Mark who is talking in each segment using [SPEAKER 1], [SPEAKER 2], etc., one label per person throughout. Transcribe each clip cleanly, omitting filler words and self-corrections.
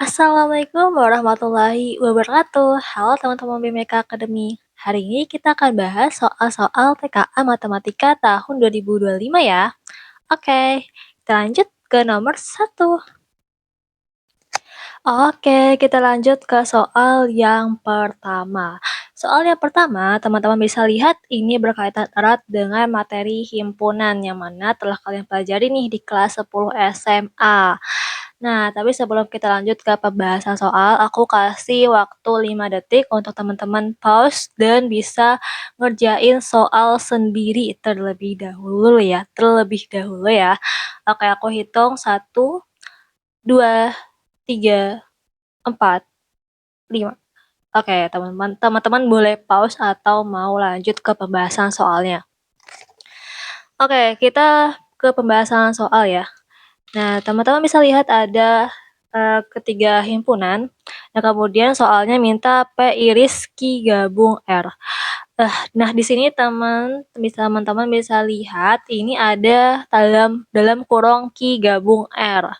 [SPEAKER 1] Assalamualaikum warahmatullahi wabarakatuh. Halo teman-teman BMK Academy. Hari ini kita akan bahas soal-soal TKA Matematika tahun 2025 ya. Oke, kita lanjut ke nomor 1. Oke, kita lanjut ke soal yang pertama. Soal yang pertama, teman-teman bisa lihat ini berkaitan erat dengan materi himpunan yang mana telah kalian pelajari nih di kelas 10 SMA. Nah, tapi sebelum kita lanjut ke pembahasan soal, aku kasih waktu 5 detik untuk teman-teman pause dan bisa ngerjain soal sendiri terlebih dahulu ya. Oke, aku hitung 1, 2, 3, 4, 5. Oke, teman-teman boleh pause atau mau lanjut ke pembahasan soalnya. Oke, kita ke pembahasan soal ya. Nah, teman-teman bisa lihat ada ketiga himpunan. Nah, kemudian soalnya minta P iris Q gabung R. Nah, di sini teman-teman bisa lihat ini ada dalam kurung Q gabung R.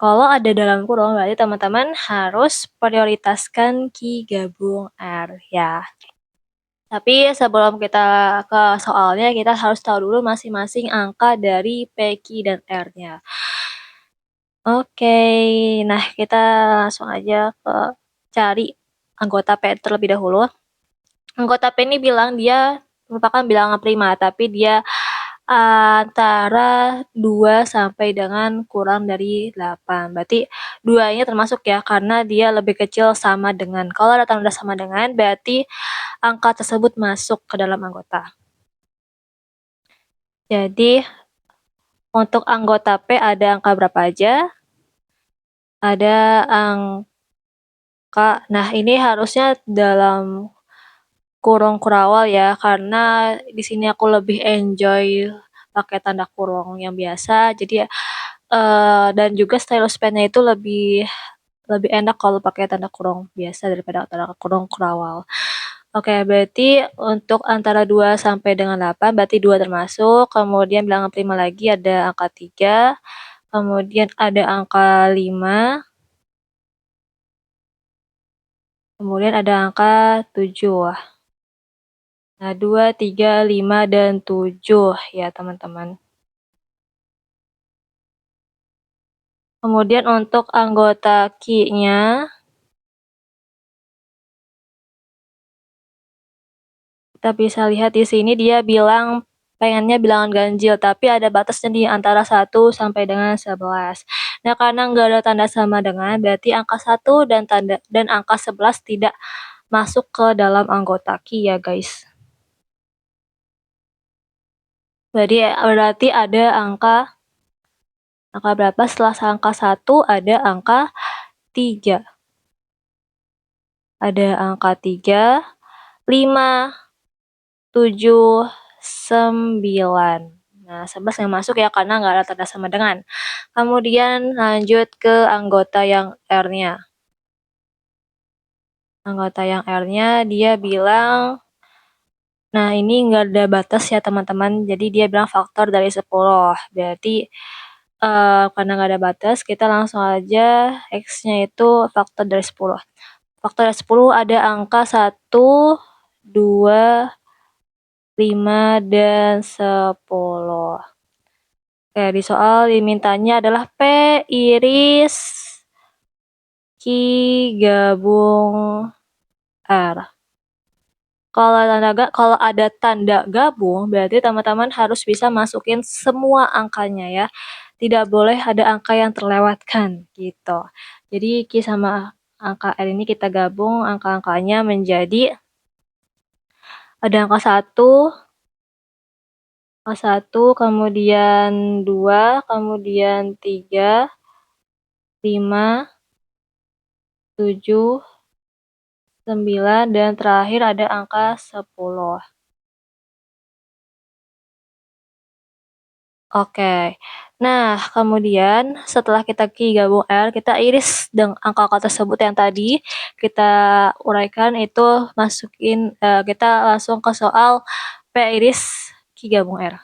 [SPEAKER 1] Kalau ada dalam kurung, berarti teman-teman harus prioritaskan Q gabung R ya. Tapi sebelum kita ke soalnya, kita harus tahu dulu masing-masing angka dari P, Q, dan R-nya. Oke, nah kita langsung aja ke cari anggota P terlebih dahulu. Anggota P ini bilang dia merupakan bilangan prima, tapi dia antara 2 sampai dengan kurang dari 8. Berarti 2 ini termasuk ya, karena dia lebih kecil sama dengan. Kalau ada tanda sama dengan, berarti angka tersebut masuk ke dalam anggota. Jadi, untuk anggota P ada angka berapa aja? Ada angka, nah ini harusnya dalam kurung kurawal ya, karena di sini aku lebih enjoy pakai tanda kurung yang biasa. Jadi dan juga stylus pennya itu lebih enak kalau pakai tanda kurung biasa daripada tanda kurung kurawal. Oke, berarti untuk antara 2 sampai dengan 8 berarti 2 termasuk. Kemudian bilangan prima lagi ada angka 3. Kemudian ada angka 5. Kemudian ada angka 7. Nah, 2, 3, 5, dan 7 ya teman-teman. Kemudian untuk anggota Q-nya, kita bisa lihat di sini dia bilang pengennya bilangan ganjil, tapi ada batasnya di antara 1 sampai dengan 11. Nah, karena nggak ada tanda sama dengan, berarti angka 1 dan angka 11 tidak masuk ke dalam anggota Q ya guys. Berarti ada angka berapa setelah angka 1? Ada angka 3. Ada angka 3, 5, 7, 9. Nah, 11 yang masuk ya karena nggak ada tanda sama dengan. Kemudian lanjut ke anggota yang R-nya. Anggota yang R-nya dia bilang, nah ini nggak ada batas ya teman-teman, jadi dia bilang faktor dari 10. Berarti karena nggak ada batas, kita langsung aja X-nya itu faktor dari 10. Faktor dari 10 ada angka 1, 2, 5, dan 10. Oke, di soal dimintanya adalah P iris Q gabung R. Kalau ada tanda gabung, berarti teman-teman harus bisa masukin semua angkanya ya. Tidak boleh ada angka yang terlewatkan gitu. Jadi Q sama angka R ini kita gabung angka-angkanya menjadi ada angka 1, kemudian 2, kemudian 3, 5, 7, 9, dan terakhir ada angka 10. Oke, nah kemudian setelah kita Q gabung R, kita iris dengan angka-angka tersebut yang tadi kita uraikan itu kita langsung ke soal P iris Q gabung R.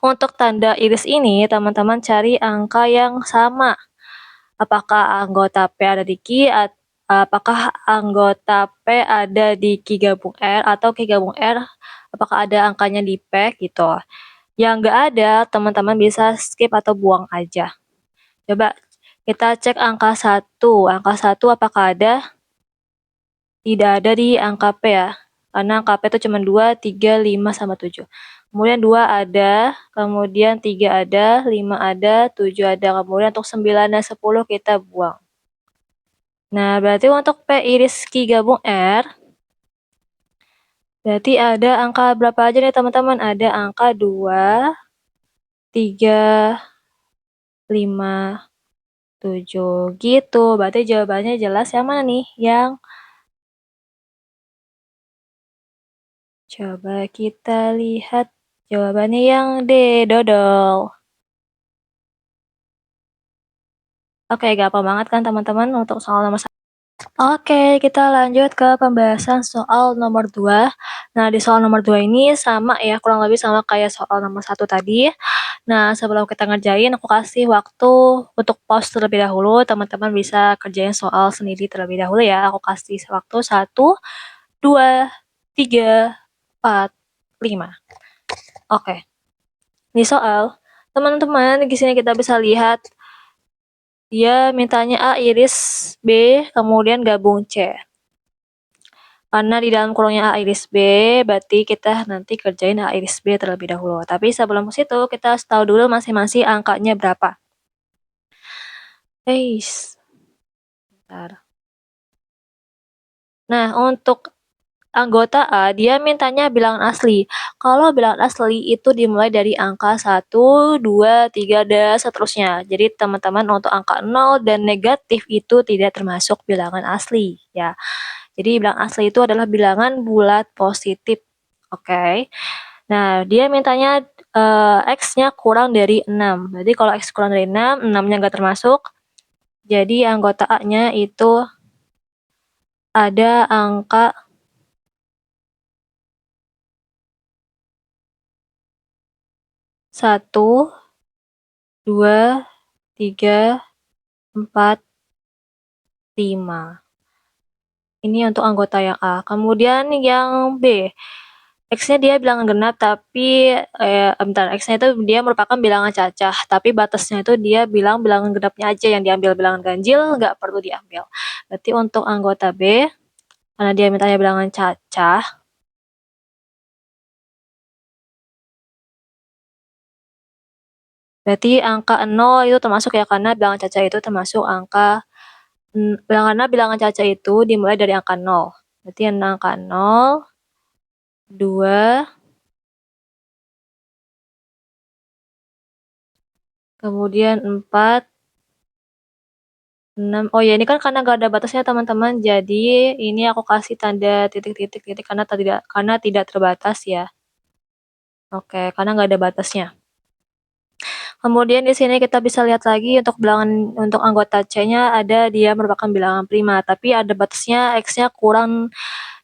[SPEAKER 1] Untuk tanda iris ini, teman-teman cari angka yang sama. Apakah anggota P ada di Q, apakah anggota P ada di Q gabung R, atau Q gabung R, apakah ada angkanya di P gitu. Yang nggak ada, teman-teman bisa skip atau buang aja. Coba kita cek angka 1. Angka 1 apakah ada? Tidak ada di angka P ya. Karena angka P itu cuma 2, 3, 5, sama 7. Kemudian 2 ada, kemudian 3 ada, 5 ada, 7 ada. Kemudian untuk 9 dan 10 kita buang. Nah, berarti untuk P iris Q gabung R, berarti ada angka berapa aja nih teman-teman? Ada angka 2, 3, 5, 7 gitu. Berarti jawabannya jelas yang mana nih? Yang coba kita lihat jawabannya yang D, dodol. Oke, gampang banget kan teman-teman untuk soal nomor 1. Oke, kita lanjut ke pembahasan soal nomor 2. Nah, di soal nomor 2 ini sama ya, kurang lebih sama kayak soal nomor 1 tadi. Nah, sebelum kita ngerjain, aku kasih waktu untuk pause terlebih dahulu. Teman-teman bisa kerjain soal sendiri terlebih dahulu ya. Aku kasih waktu 1, 2, 3, 4, 5. Oke. Di soal, teman-teman di sini kita bisa lihat dia mintanya A iris B, kemudian gabung C. Karena di dalam kurungnya A iris B, berarti kita nanti kerjain A iris B terlebih dahulu. Tapi sebelum ke situ, kita harus tahu dulu masing-masing angkanya berapa. Bentar. Nah, untuk anggota A, dia mintanya bilangan asli. Kalau bilangan asli itu dimulai dari angka 1, 2, 3, dan seterusnya. Jadi teman-teman untuk angka 0 dan negatif itu tidak termasuk bilangan asli ya. Jadi bilangan asli itu adalah bilangan bulat positif. Oke. Nah, dia mintanya X-nya kurang dari 6. Jadi kalau X kurang dari 6, 6-nya nggak termasuk. Jadi anggota A-nya itu ada angka 1, 2, 3, 4, 5. Ini untuk anggota yang A. Kemudian yang B, X-nya dia bilangan genap, tapi X-nya itu dia merupakan bilangan cacah, tapi batasnya itu dia bilang bilangan genapnya aja yang diambil, bilangan ganjil nggak perlu diambil. Berarti untuk anggota B, karena dia mintanya bilangan cacah, berarti angka 0 itu termasuk ya, karena bilangan cacah itu termasuk angka, karena bilangan cacah itu dimulai dari angka 0. Berarti angka 0, 2, kemudian 4, 6. Oh ya, ini kan karena nggak ada batasnya teman-teman, jadi ini aku kasih tanda titik-titik karena tidak terbatas ya. Oke, karena nggak ada batasnya. Kemudian di sini kita bisa lihat lagi untuk bilangan untuk anggota C-nya ada dia merupakan bilangan prima, tapi ada batasnya X-nya kurang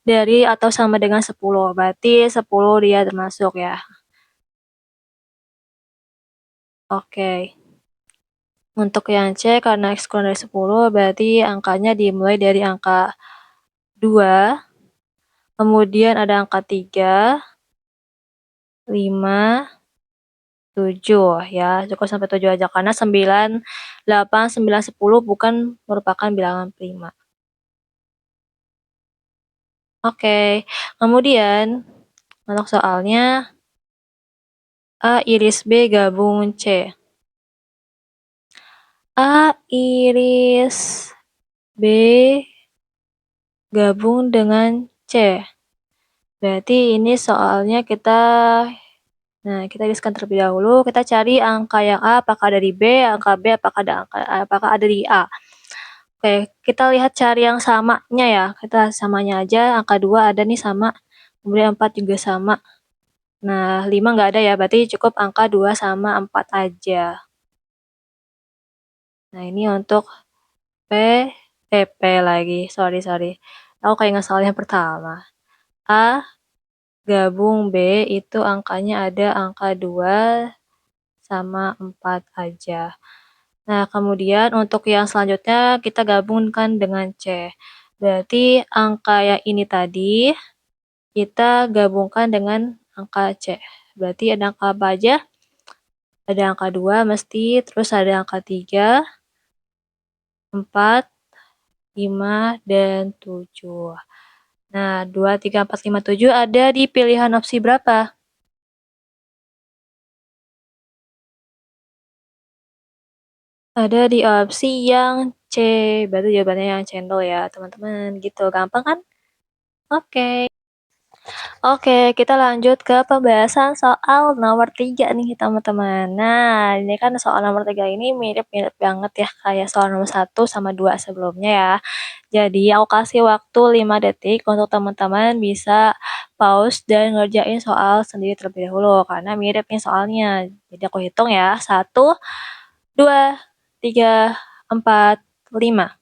[SPEAKER 1] dari atau sama dengan 10. Berarti 10 dia termasuk ya. Oke. Untuk yang C, karena X kurang dari 10, berarti angkanya dimulai dari angka 2, kemudian ada angka 3, 5, 7 ya, cukup sampai 7 aja karena 9, 8, 9, 10 bukan merupakan bilangan prima. Oke, kemudian untuk soalnya A iris B gabung C. A iris B gabung dengan C. Berarti ini soalnya kita iriskan terlebih dahulu, kita cari angka yang A apakah ada di B, angka B apakah ada di A. Oke, kita lihat cari yang samanya ya. Kita samanya aja, angka 2 ada nih sama, kemudian 4 juga sama. Nah, 5 nggak ada ya, berarti cukup angka 2 sama 4 aja. Nah, ini untuk P lagi, sorry. Aku kayak nggak salah yang pertama. A gabung B itu angkanya ada angka 2 sama 4 aja. Nah, kemudian untuk yang selanjutnya kita gabungkan dengan C. Berarti angka yang ini tadi kita gabungkan dengan angka C. Berarti ada angka apa aja? Ada angka 2 mesti, terus ada angka 3, 4, 5, dan 7. Nah, 2, 3, 4, 5, 7 ada di pilihan opsi berapa? Ada di opsi yang C. Berarti jawabannya yang cendol ya, teman-teman. Gitu, gampang kan? Oke. Oke, kita lanjut ke pembahasan soal nomor 3 nih, teman-teman. Nah, ini kan soal nomor 3 ini mirip-mirip banget ya, kayak soal nomor 1 sama 2 sebelumnya ya. Jadi, aku kasih waktu 5 detik untuk teman-teman bisa pause dan ngerjain soal sendiri terlebih dahulu, karena mirip nih soalnya. Jadi, aku hitung ya, 1, 2, 3, 4, 5.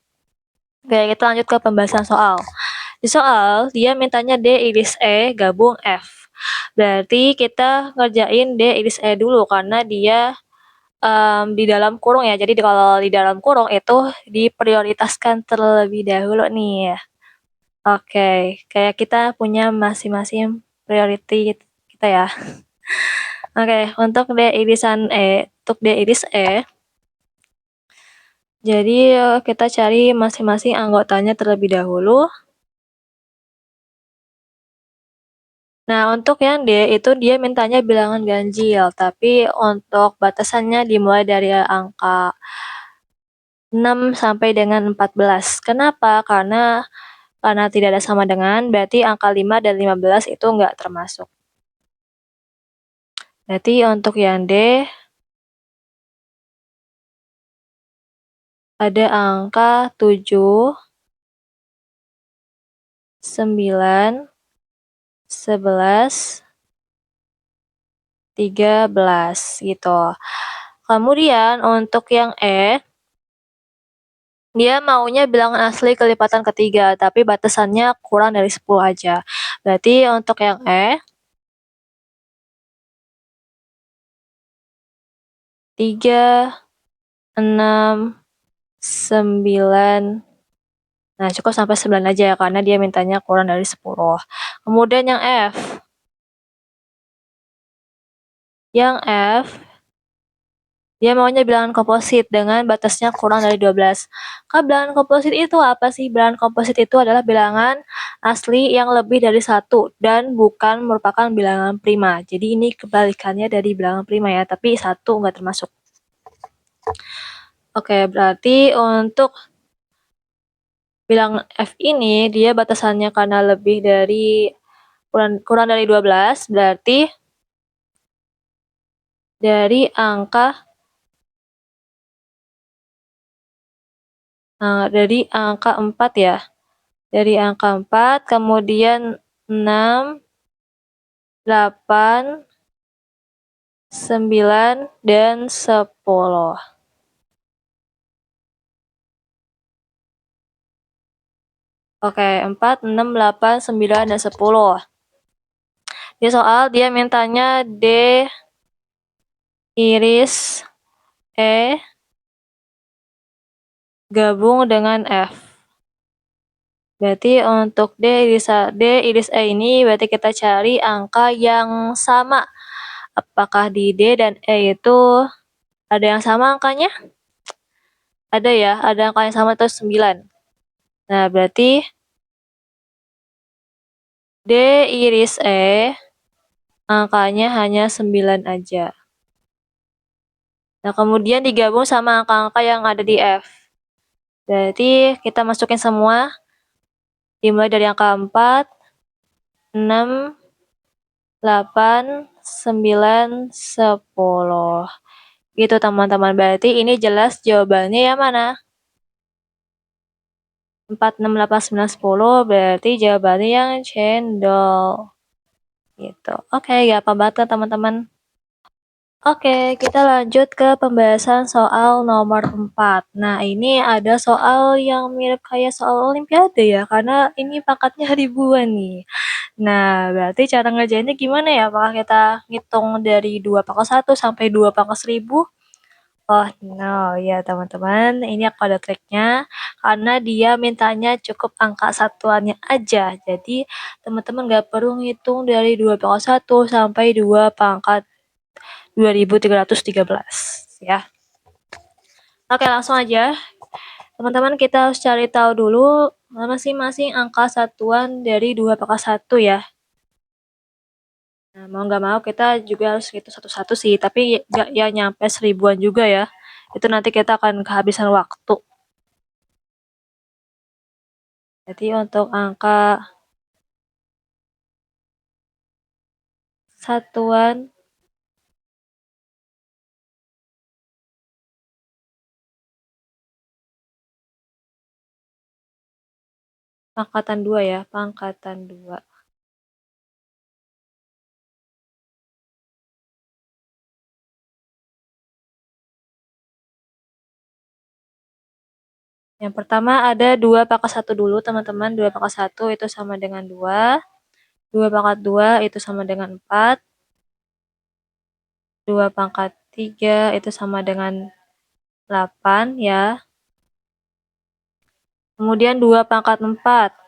[SPEAKER 1] Oke, kita lanjut ke pembahasan soal. Di soal, dia mintanya D iris E gabung F. Berarti kita ngerjain D iris E dulu karena dia di dalam kurung ya. Jadi kalau di dalam kurung itu diprioritaskan terlebih dahulu nih. Oke, kayak kita punya masing-masing priority kita ya. Oke, untuk D iris E, jadi kita cari masing-masing anggotanya terlebih dahulu. Nah, untuk yang D itu dia mintanya bilangan ganjil, tapi untuk batasannya dimulai dari angka 6 sampai dengan 14. Kenapa? Karena tidak ada sama dengan, berarti angka 5 dan 15 itu nggak termasuk. Berarti untuk yang D ada angka 7, 9, 11, 13 gitu. Kemudian untuk yang E, dia maunya bilangan asli kelipatan ketiga, tapi batasannya kurang dari 10 aja. Berarti untuk yang E, 3, 6, 9, nah cukup sampai 9 aja ya, karena dia mintanya kurang dari 10. Kemudian yang F, dia maunya bilangan komposit dengan batasnya kurang dari 12. Bilangan komposit itu apa sih? Bilangan komposit itu adalah bilangan asli yang lebih dari 1 dan bukan merupakan bilangan prima. Jadi ini kebalikannya dari bilangan prima ya, tapi 1 nggak termasuk. Oke, berarti untuk bilangan F ini dia batasannya karena lebih dari kurang dari 12, berarti dari angka 4 ya. Dari angka 4, kemudian 6, 8, 9, dan 10. Oke, 4, 6, 8, 9, dan 10. Di soal dia mintanya D iris E gabung dengan F. Berarti untuk D iris E ini berarti kita cari angka yang sama. Apakah di D dan E itu ada yang sama angkanya? Ada ya, ada angka yang sama atau 9. Nah, berarti D iris E angkanya hanya 9 aja. Nah, kemudian digabung sama angka-angka yang ada di F. Berarti kita masukin semua, dimulai dari angka 4, 6, 8, 9, 10. Gitu teman-teman, berarti ini jelas jawabannya yang mana? 4, 6, 8, 9, 10, berarti jawabannya yang cendol. Gitu. Oke, gampang banget kan teman-teman? Oke, kita lanjut ke pembahasan soal nomor 4. Nah, ini ada soal yang mirip kayak soal olimpiade ya, karena ini pangkatnya ribuan nih. Nah, berarti cara ngerjainnya gimana ya? Apakah kita ngitung dari 2 pangkat 1 sampai 2 pangkat 1000? Oh, no, ya teman-teman, ini aku ada triknya, karena dia mintanya cukup angka satuannya aja. Jadi, teman-teman nggak perlu ngitung dari 2 pangkat 1 sampai 2 pangkat 2313, ya. Oke, langsung aja. Teman-teman, kita harus cari tahu dulu masing-masing angka satuan dari 2 pangkat 1 ya. Nah, mau nggak mau kita juga harus hitung satu-satu sih, tapi nggak ya nyampe 1000-an juga ya. Itu nanti kita akan kehabisan waktu. Jadi untuk angka satuan pangkatan 2 ya, pangkatan 2. Yang pertama ada 2 pangkat 1 dulu teman-teman, 2 pangkat 1 itu sama dengan 2, 2 pangkat 2 itu sama dengan 4, 2 pangkat 3 itu sama dengan 8 ya. Kemudian 2 pangkat 4.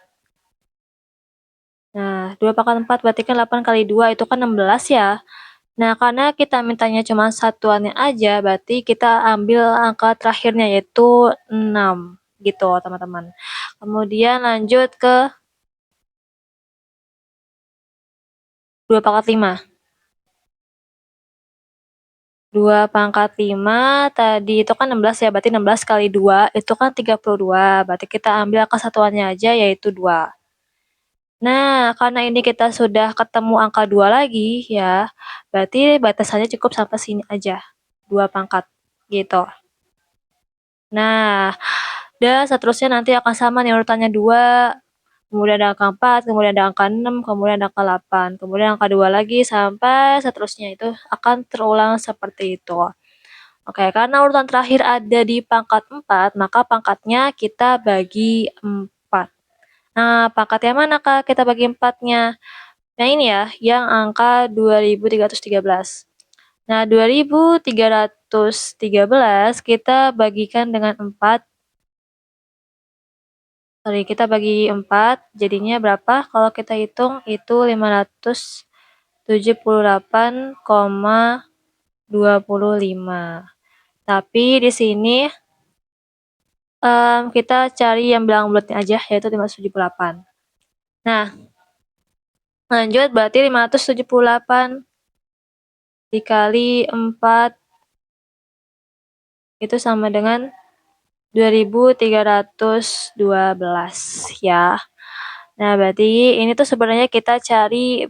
[SPEAKER 1] Nah, 2 pangkat 4 berarti kan 8 kali 2 itu kan 16 ya. Nah, karena kita mintanya cuma satuannya aja, berarti kita ambil angka terakhirnya yaitu 6 gitu teman-teman. Kemudian lanjut ke 2 pangkat 5. 2 pangkat 5 tadi itu kan 16 ya, berarti 16 kali 2 itu kan 32, berarti kita ambil angka satuannya aja yaitu 2. Nah, karena ini kita sudah ketemu angka 2 lagi ya, berarti batasannya cukup sampai sini aja, 2 pangkat gitu. Nah, dan seterusnya nanti akan sama nih urutannya 2, kemudian ada angka 4, kemudian ada angka 6, kemudian ada angka 8, kemudian angka 2 lagi sampai seterusnya itu akan terulang seperti itu. Oke, karena urutan terakhir ada di pangkat 4, maka pangkatnya kita bagi 4. Nah, pangkat yang mana Kak kita bagi 4-nya? Nah, ini ya, yang angka 2313. Nah, 2313 kita bagikan dengan 4. Sorry, kita bagi 4, jadinya berapa? Kalau kita hitung itu 578,25. Tapi di sini kita cari yang bilang bulatnya aja, yaitu 578. Nah, lanjut berarti 578 dikali 4 itu sama dengan 2312 ya. Nah, berarti ini tuh sebenarnya kita cari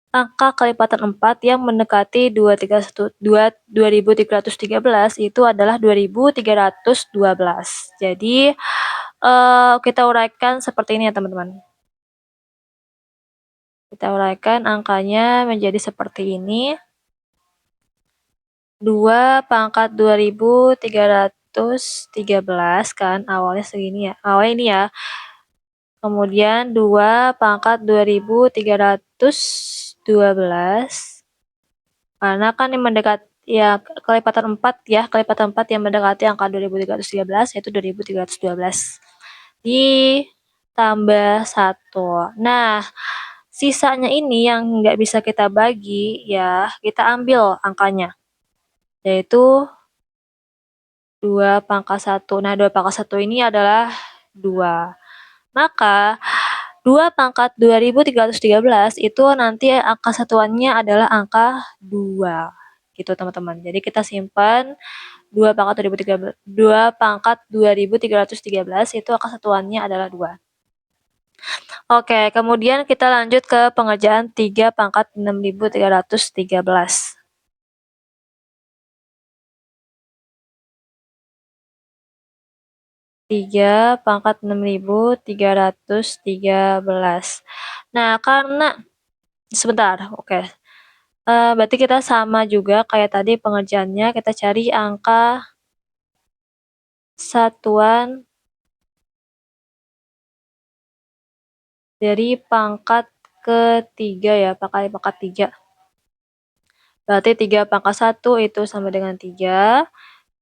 [SPEAKER 1] angka kelipatan 4 yang mendekati 2313 itu adalah 2312. Jadi, kita uraikan seperti ini ya teman-teman. Kita uraikan angkanya menjadi seperti ini. 2 pangkat 2313 kan awalnya segini ya. Awalnya ini ya. Kemudian 2 pangkat 2312. Karena kan yang mendekat ya kelipatan 4 ya, kelipatan 4 yang mendekati angka 2313 yaitu 2312. Ditambah 1. Nah, sisanya ini yang nggak bisa kita bagi ya, kita ambil angkanya. Yaitu 2 pangkat 1. Nah, 2 pangkat 1 ini adalah 2. Maka 2 pangkat 2313 itu nanti angka satuannya adalah angka 2. Gitu teman-teman. Jadi kita simpan 2 pangkat 2013, 2 pangkat 2313 itu angka satuannya adalah 2. Oke, kemudian kita lanjut ke pengerjaan 3 pangkat 6313. 3 pangkat 6313. Nah, karena sebentar, oke. Berarti kita sama juga kayak tadi pengerjaannya, kita cari angka satuan dari pangkat ketiga ya, pangkat 3. Berarti 3 pangkat 1 itu sama dengan 3,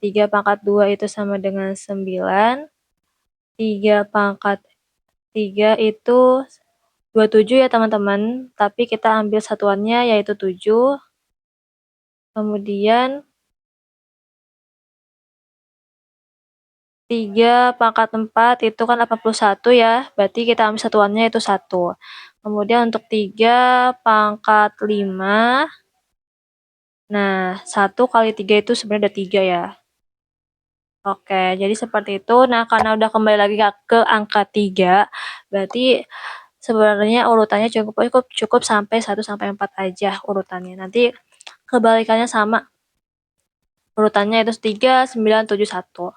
[SPEAKER 1] 3 pangkat 2 itu sama dengan 9, 3 pangkat 3 itu 27 ya teman-teman, tapi kita ambil satuannya yaitu 7, kemudian 3 pangkat 4 itu kan 81 ya, berarti kita ambil satuannya itu 1. Kemudian untuk 3 pangkat 5, nah 1 kali 3 itu sebenarnya ada 3 ya. Oke, jadi seperti itu. Nah, karena udah kembali lagi ke angka 3, berarti sebenarnya urutannya cukup sampai 1 sampai 4 aja urutannya. Nanti kebalikannya sama. Urutannya itu 3, 9, 7, 1.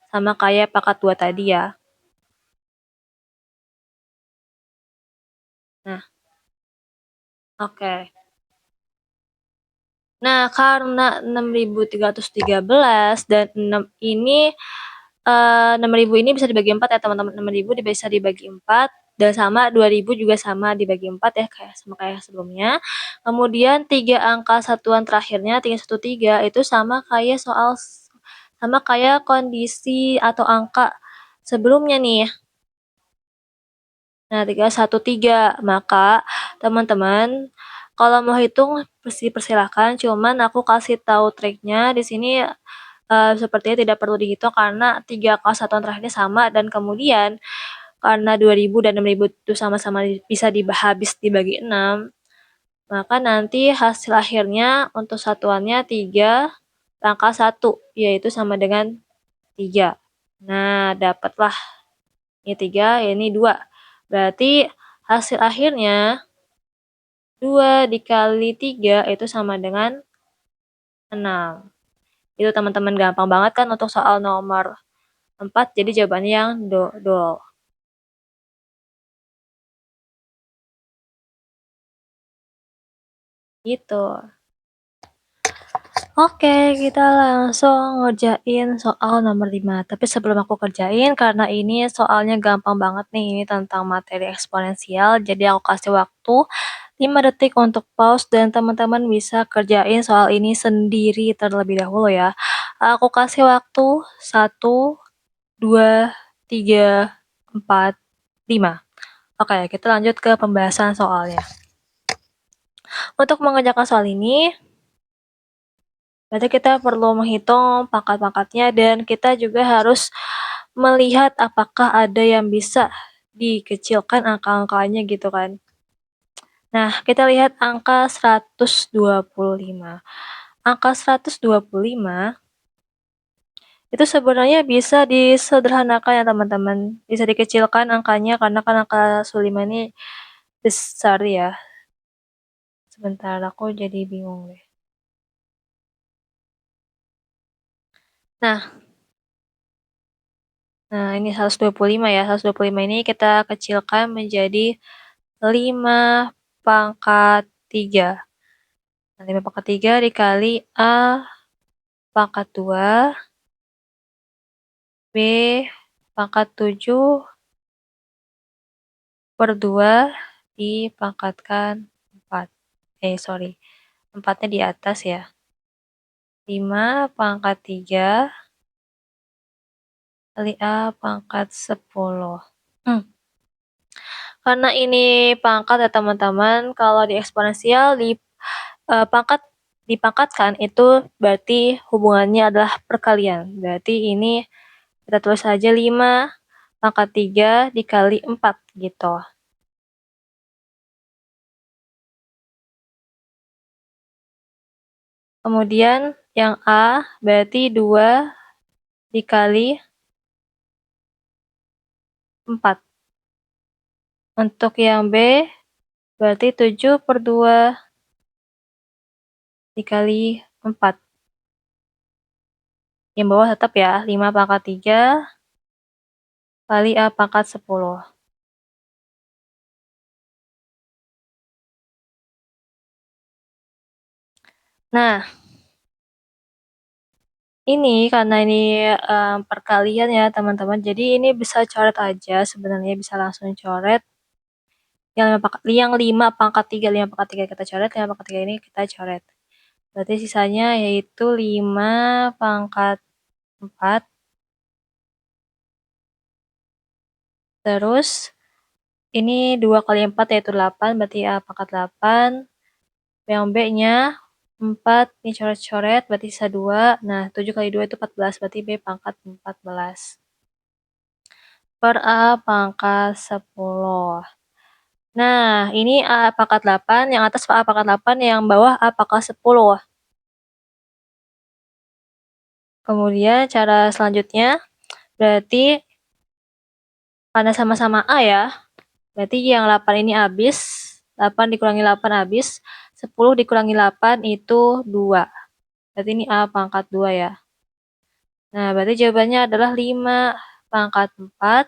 [SPEAKER 1] Sama kayak pangkat 2 tadi ya. Nah, oke. Nah, karena 6.313 dan 6 ini 6.000 ini bisa dibagi 4 ya teman-teman. 6.000 bisa dibagi 4 dan sama 2.000 juga sama dibagi 4 ya kayak sebelumnya. Kemudian 3 angka satuan terakhirnya 313 itu sama kayak kondisi atau angka sebelumnya nih. Nah, 313. Maka teman-teman kalau mau hitung persilahkan, cuman aku kasih tahu triknya di sini sepertinya tidak perlu dihitung karena 3 angka satuan terakhirnya sama dan kemudian karena 2.000 dan 6.000 itu sama-sama bisa habis dibagi 6, maka nanti hasil akhirnya untuk satuannya 3 pangkat 1, yaitu sama dengan 3. Nah, dapatlah ini 3, ini 2. Berarti hasil akhirnya 2 dikali 3 itu sama dengan 6. Itu teman-teman gampang banget kan untuk soal nomor 4, jadi jawabannya yang dol. Gitu. Oke, kita langsung ngerjain soal nomor 5. Tapi sebelum aku kerjain, karena ini soalnya gampang banget nih, ini tentang materi eksponensial, jadi aku kasih waktu 5 detik untuk pause dan teman-teman bisa kerjain soal ini sendiri terlebih dahulu ya. Aku kasih waktu 1, 2, 3, 4, 5. Oke, kita lanjut ke pembahasan soalnya. Untuk mengerjakan soal ini, berarti kita perlu menghitung pangkat-pangkatnya dan kita juga harus melihat apakah ada yang bisa dikecilkan angka-angkanya gitu kan. Nah, kita lihat angka 125. Angka 125 itu sebenarnya bisa disederhanakan ya teman-teman. Bisa dikecilkan angkanya karena kan angka 125 ini besar ya. Sebentar, aku jadi bingung deh. Nah, ini 125 ya. 125 ini kita kecilkan menjadi 5 pangkat 3. Nah, 5 pangkat 3 dikali A pangkat 2, B pangkat 7 per 2 dipangkatkan 4. Sorry. 4-nya di atas ya. 5 pangkat 3 kali A pangkat 10. Karena ini pangkat ya teman-teman, kalau di eksponensial dipangkatkan itu berarti hubungannya adalah perkalian. Berarti ini kita tulis saja 5 pangkat 3 dikali 4 gitu. Kemudian yang A berarti 2 dikali 4. Untuk yang B berarti 7 per 2 dikali 4. Yang bawah tetap ya, 5 pangkat 3 kali A pangkat 10. Nah, ini karena ini perkalian ya teman-teman, jadi ini bisa coret aja sebenarnya, bisa langsung coret. Yang 5 pangkat 3 kita coret, 5 pangkat 3 ini kita coret. Berarti sisanya yaitu 5 pangkat 4. Terus ini 2 kali 4 yaitu 8, berarti A pangkat 8. Yang B-nya 4, ini coret-coret, berarti sisa 2. Nah, 7 kali 2 itu 14, berarti B pangkat 14. Per A pangkat 10. Nah, ini A pangkat 8, yang atas A pangkat 8, yang bawah A pangkat 10. Kemudian cara selanjutnya, berarti karena sama-sama A ya, berarti yang 8 ini habis, 8 dikurangi 8 habis, 10 dikurangi 8 itu 2. Berarti ini A pangkat 2 ya. Nah, berarti jawabannya adalah 5 pangkat 4,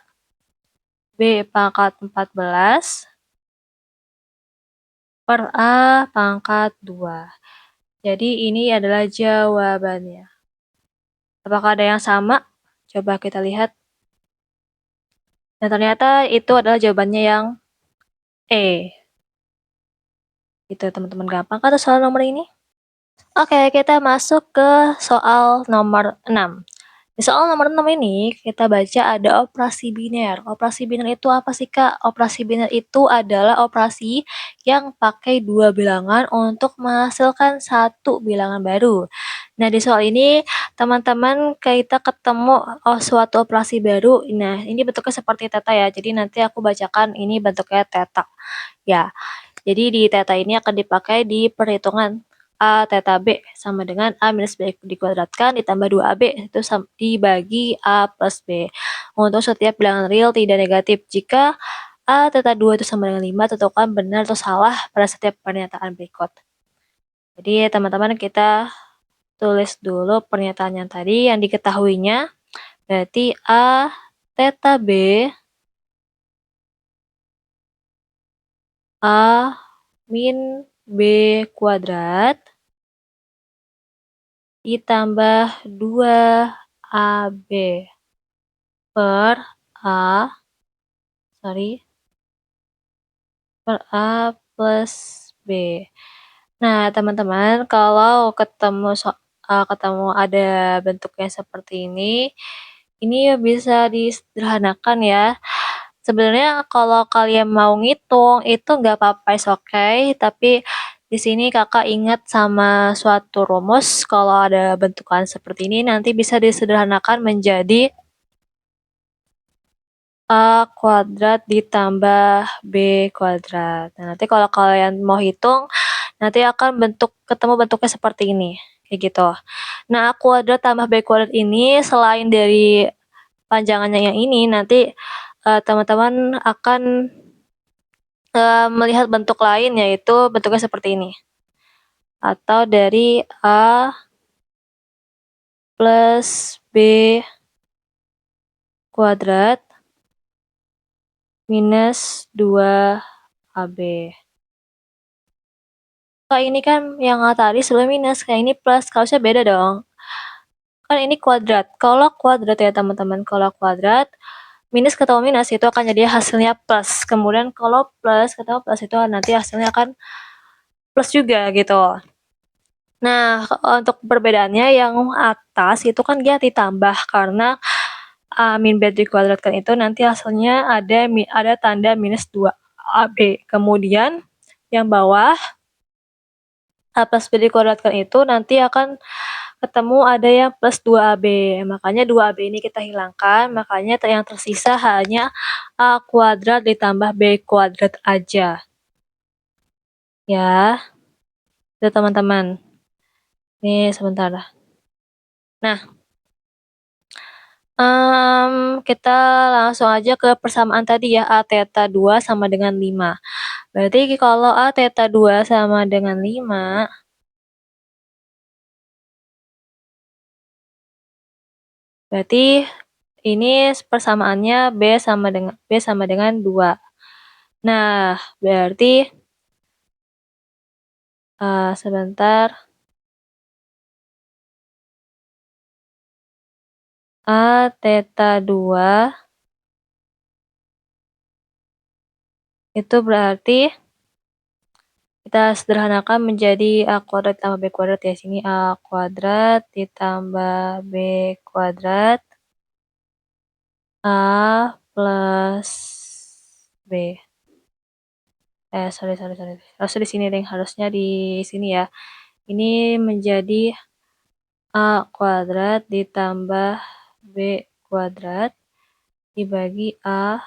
[SPEAKER 1] B pangkat 14, per A pangkat 2. Jadi ini adalah jawabannya. Apakah ada yang sama? Coba kita lihat. Nah, ternyata itu adalah jawabannya yang E. Gitu, teman-teman. Gampang kan soal nomor ini? Oke, kita masuk ke soal nomor 6. Di soal nomor 6 ini, kita baca ada operasi biner. Operasi biner itu apa sih, Kak? Operasi biner itu adalah operasi yang pakai dua bilangan untuk menghasilkan satu bilangan baru. Nah, di soal ini, teman-teman kita ketemu suatu operasi baru. Nah, ini bentuknya seperti theta ya. Jadi nanti aku bacakan ini bentuknya theta. Ya, jadi di theta ini akan dipakai di perhitungan A theta B sama dengan A minus B dikuadratkan ditambah 2AB itu dibagi A plus B. Untuk setiap bilangan real tidak negatif. Jika A theta 2 itu sama dengan 5, tentukan benar atau salah pada setiap pernyataan berikut. Jadi teman-teman kita tulis dulu pernyataan yang tadi yang diketahuinya. Berarti A theta B A min B kuadrat ditambah 2AB per A plus B. Nah, teman-teman, kalau ketemu ada bentuknya seperti ini bisa disederhanakan ya. Sebenarnya kalau kalian mau ngitung itu nggak apa-apa, is okay. Tapi di sini kakak ingat sama suatu rumus, kalau ada bentukan seperti ini nanti bisa disederhanakan menjadi A kuadrat ditambah B kuadrat. Nah, nanti kalau kalian mau hitung, nanti akan ketemu bentuknya seperti ini. Kayak gitu. Nah, A kuadrat tambah B kuadrat ini selain dari panjangannya yang ini, nanti teman-teman akan melihat bentuk lain, yaitu bentuknya seperti ini. Atau dari A plus B kuadrat minus 2AB. Kalau ini kan yang tadi sebelum minus, kayak ini plus, harusnya beda dong. Kan ini kuadrat. Kalau kuadrat ya teman-teman, kalau kuadrat, minus ketemu minus itu akan jadi hasilnya plus. Kemudian kalau plus ketemu plus itu nanti hasilnya akan plus juga gitu. Nah, untuk perbedaannya yang atas itu kan dia ditambah karena A min B dikuadratkan itu nanti hasilnya ada tanda minus 2AB. Kemudian yang bawah A plus B dikuadratkan itu nanti akan ketemu ada yang plus 2AB. Makanya 2AB ini kita hilangkan, makanya yang tersisa hanya A kuadrat ditambah B kuadrat aja. Ya, itu teman-teman. Nih, sebentar. Nah, kita langsung aja ke persamaan tadi ya, A theta 2 sama dengan 5. Berarti kalau A theta 2 sama dengan 5, berarti ini persamaannya B sama dengan 2. Nah, berarti sebentar. A theta 2 itu berarti Kita sederhanakan menjadi A kuadrat ditambah B kuadrat ya. Sini A kuadrat ditambah B kuadrat A plus B. Sorry. Harusnya di sini, Deng. Harusnya di sini ya. Ini menjadi A kuadrat ditambah B kuadrat dibagi A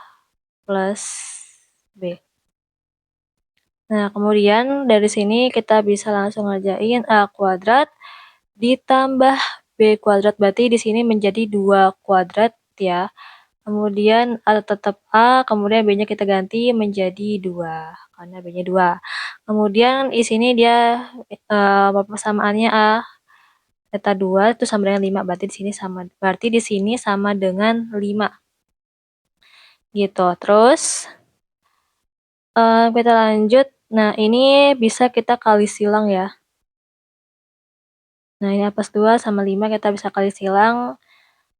[SPEAKER 1] plus B. Nah, kemudian dari sini kita bisa langsung ngerjain A kuadrat ditambah B kuadrat. Berarti di sini menjadi 2 kuadrat ya. Kemudian A tetap A, kemudian B-nya kita ganti menjadi 2, karena B-nya 2. Kemudian di sini dia persamaannya A theta 2 itu sama dengan 5, berarti di sini sama dengan 5. Gitu. Terus kita lanjut. Nah, ini bisa kita kali silang ya. Nah, ini A plus 2 sama 5 kita bisa kali silang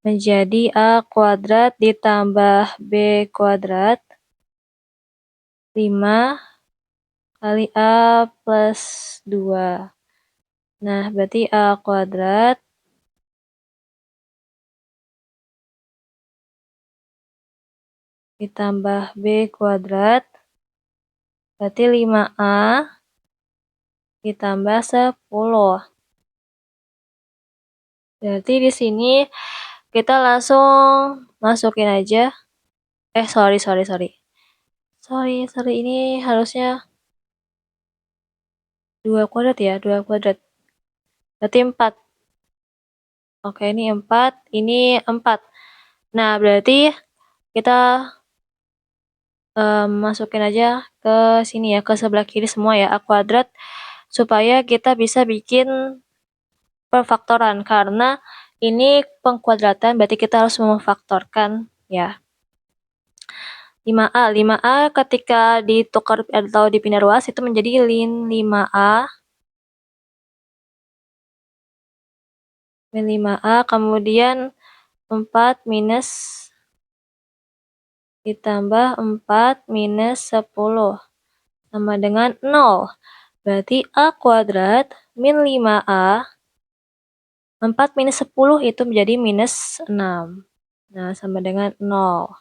[SPEAKER 1] menjadi A kuadrat ditambah B kuadrat 5 kali A plus 2. Nah, berarti A kuadrat ditambah B kuadrat berarti 5A ditambah 10. Berarti di sini kita langsung masukin aja. Sorry. Ini harusnya 2 kuadrat ya, 2 kuadrat. Berarti 4. Oke, ini 4, ini 4. Nah, berarti kita masukin aja ke sini ya, ke sebelah kiri semua ya, A kuadrat, supaya kita bisa bikin perfaktoran, karena ini pengkuadratan berarti kita harus memfaktorkan ya. 5A ketika ditukar atau dipindah ruas itu menjadi 5A min 5A, kemudian 4 minus ditambah 4 minus 10 sama dengan 0. Berarti A kuadrat min 5A 4 minus 10 itu menjadi minus 6. Nah, sama dengan 0.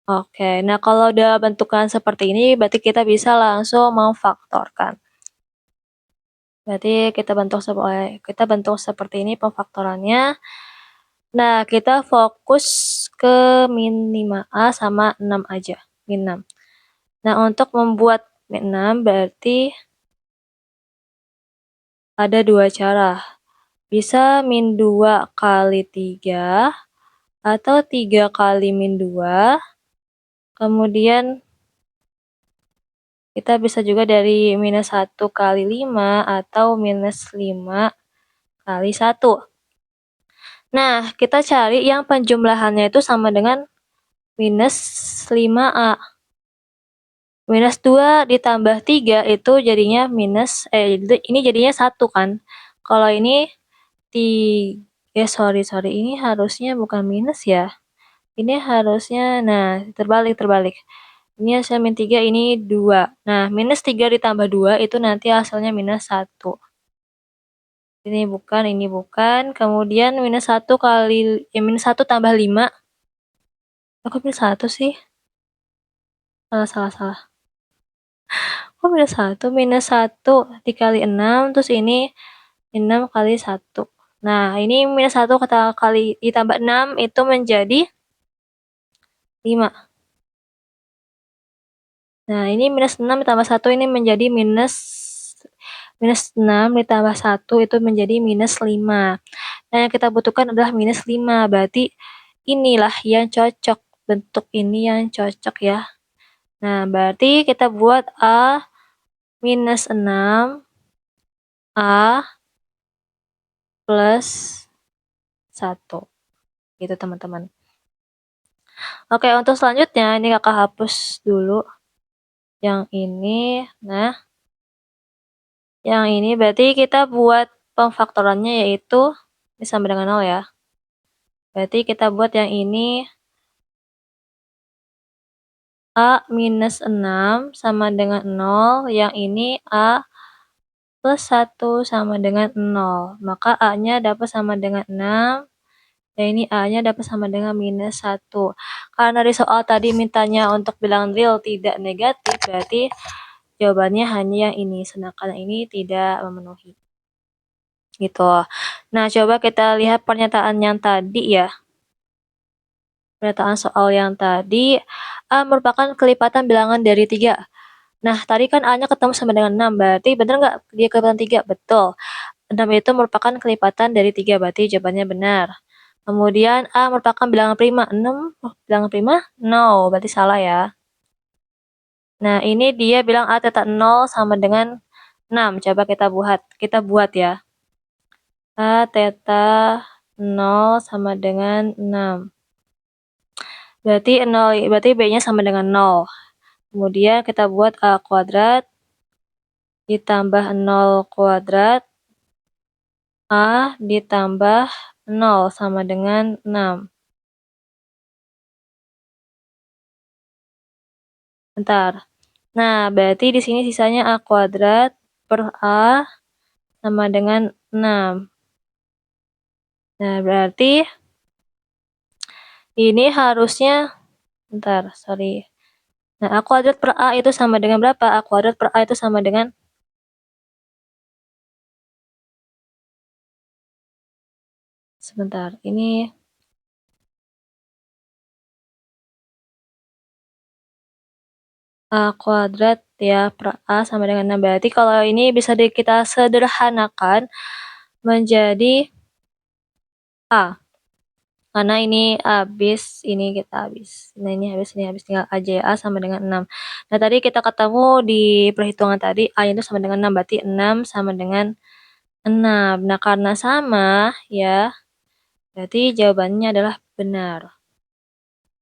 [SPEAKER 1] Oke, nah kalau udah bentukan seperti ini, berarti kita bisa langsung memfaktorkan. Berarti kita bentuk seperti ini pemfaktorannya. Nah, kita fokus ke min 5A sama 6 aja, min 6. Nah, untuk membuat min 6 berarti ada 2 cara. Bisa min 2 kali 3, atau 3 kali min 2. Kemudian kita bisa juga dari minus 1 kali 5 atau minus 5 kali 1. Nah, kita cari yang penjumlahannya itu sama dengan minus 5A. Minus 2 ditambah 3 itu jadinya ini jadinya 1 kan. Kalau ini sorry, ini harusnya bukan minus ya. Ini harusnya, nah, terbalik. Ini hasilnya min 3, ini 2. Nah, minus 3 ditambah 2 itu nanti hasilnya minus 1. Ini bukan. Kemudian minus 1 tambah 5. Kok minus 1 sih? Salah. Kok minus 1? Minus 1 dikali 6, terus ini 6 kali 1. Nah, ini minus 1 kali ditambah 6 itu menjadi 5. Nah, ini minus 6 ditambah 1 ini menjadi minus 6 ditambah 1 itu menjadi minus 5. Nah, yang kita butuhkan adalah minus 5. Berarti inilah yang cocok. Bentuk ini yang cocok ya. Nah, berarti kita buat A minus 6, A plus 1. Gitu, teman-teman. Oke, untuk selanjutnya ini kakak hapus dulu yang ini. Nah, yang ini berarti kita buat pemfaktorannya yaitu ini sama dengan 0 ya. Berarti kita buat yang ini A minus 6 sama dengan 0, yang ini A plus 1 sama dengan 0. Maka A-nya dapat sama dengan 6, dan ini A-nya dapat sama dengan minus 1. Karena di soal tadi mintanya untuk bilangan real tidak negatif, berarti jawabannya hanya yang ini, sedangkan yang ini tidak memenuhi. Gitu. Nah, coba kita lihat pernyataan yang tadi ya. Pernyataan soal yang tadi, A merupakan kelipatan bilangan dari 3. Nah, tadi kan A-nya ketemu sama dengan 6, berarti benar nggak dia kelipatan 3? Betul. 6 itu merupakan kelipatan dari 3, berarti jawabannya benar. Kemudian A merupakan bilangan prima. 6 bilangan prima? No, berarti salah ya. Nah, ini dia bilang A tetap 0 sama dengan 6. Coba kita buat ya. A theta 0 sama dengan 6. Berarti B-nya sama dengan 0. Kemudian kita buat A kuadrat ditambah 0 kuadrat A ditambah 0 sama dengan 6. Bentar. Nah, berarti di sini sisanya A kuadrat per A sama dengan 6. Nah, berarti ini harusnya, bentar, sorry. Nah, A kuadrat per A itu sama dengan berapa? A kuadrat per A itu sama dengan, sebentar, ini A kuadrat ya per A sama dengan 6. Berarti kalau ini bisa kita sederhanakan menjadi A. Karena ini kita habis. Nah, ini habis, tinggal aja ya. A sama dengan 6. Nah, tadi kita ketemu di perhitungan tadi, A itu sama dengan 6, berarti 6 sama dengan 6. Nah, karena sama, ya, berarti jawabannya adalah benar.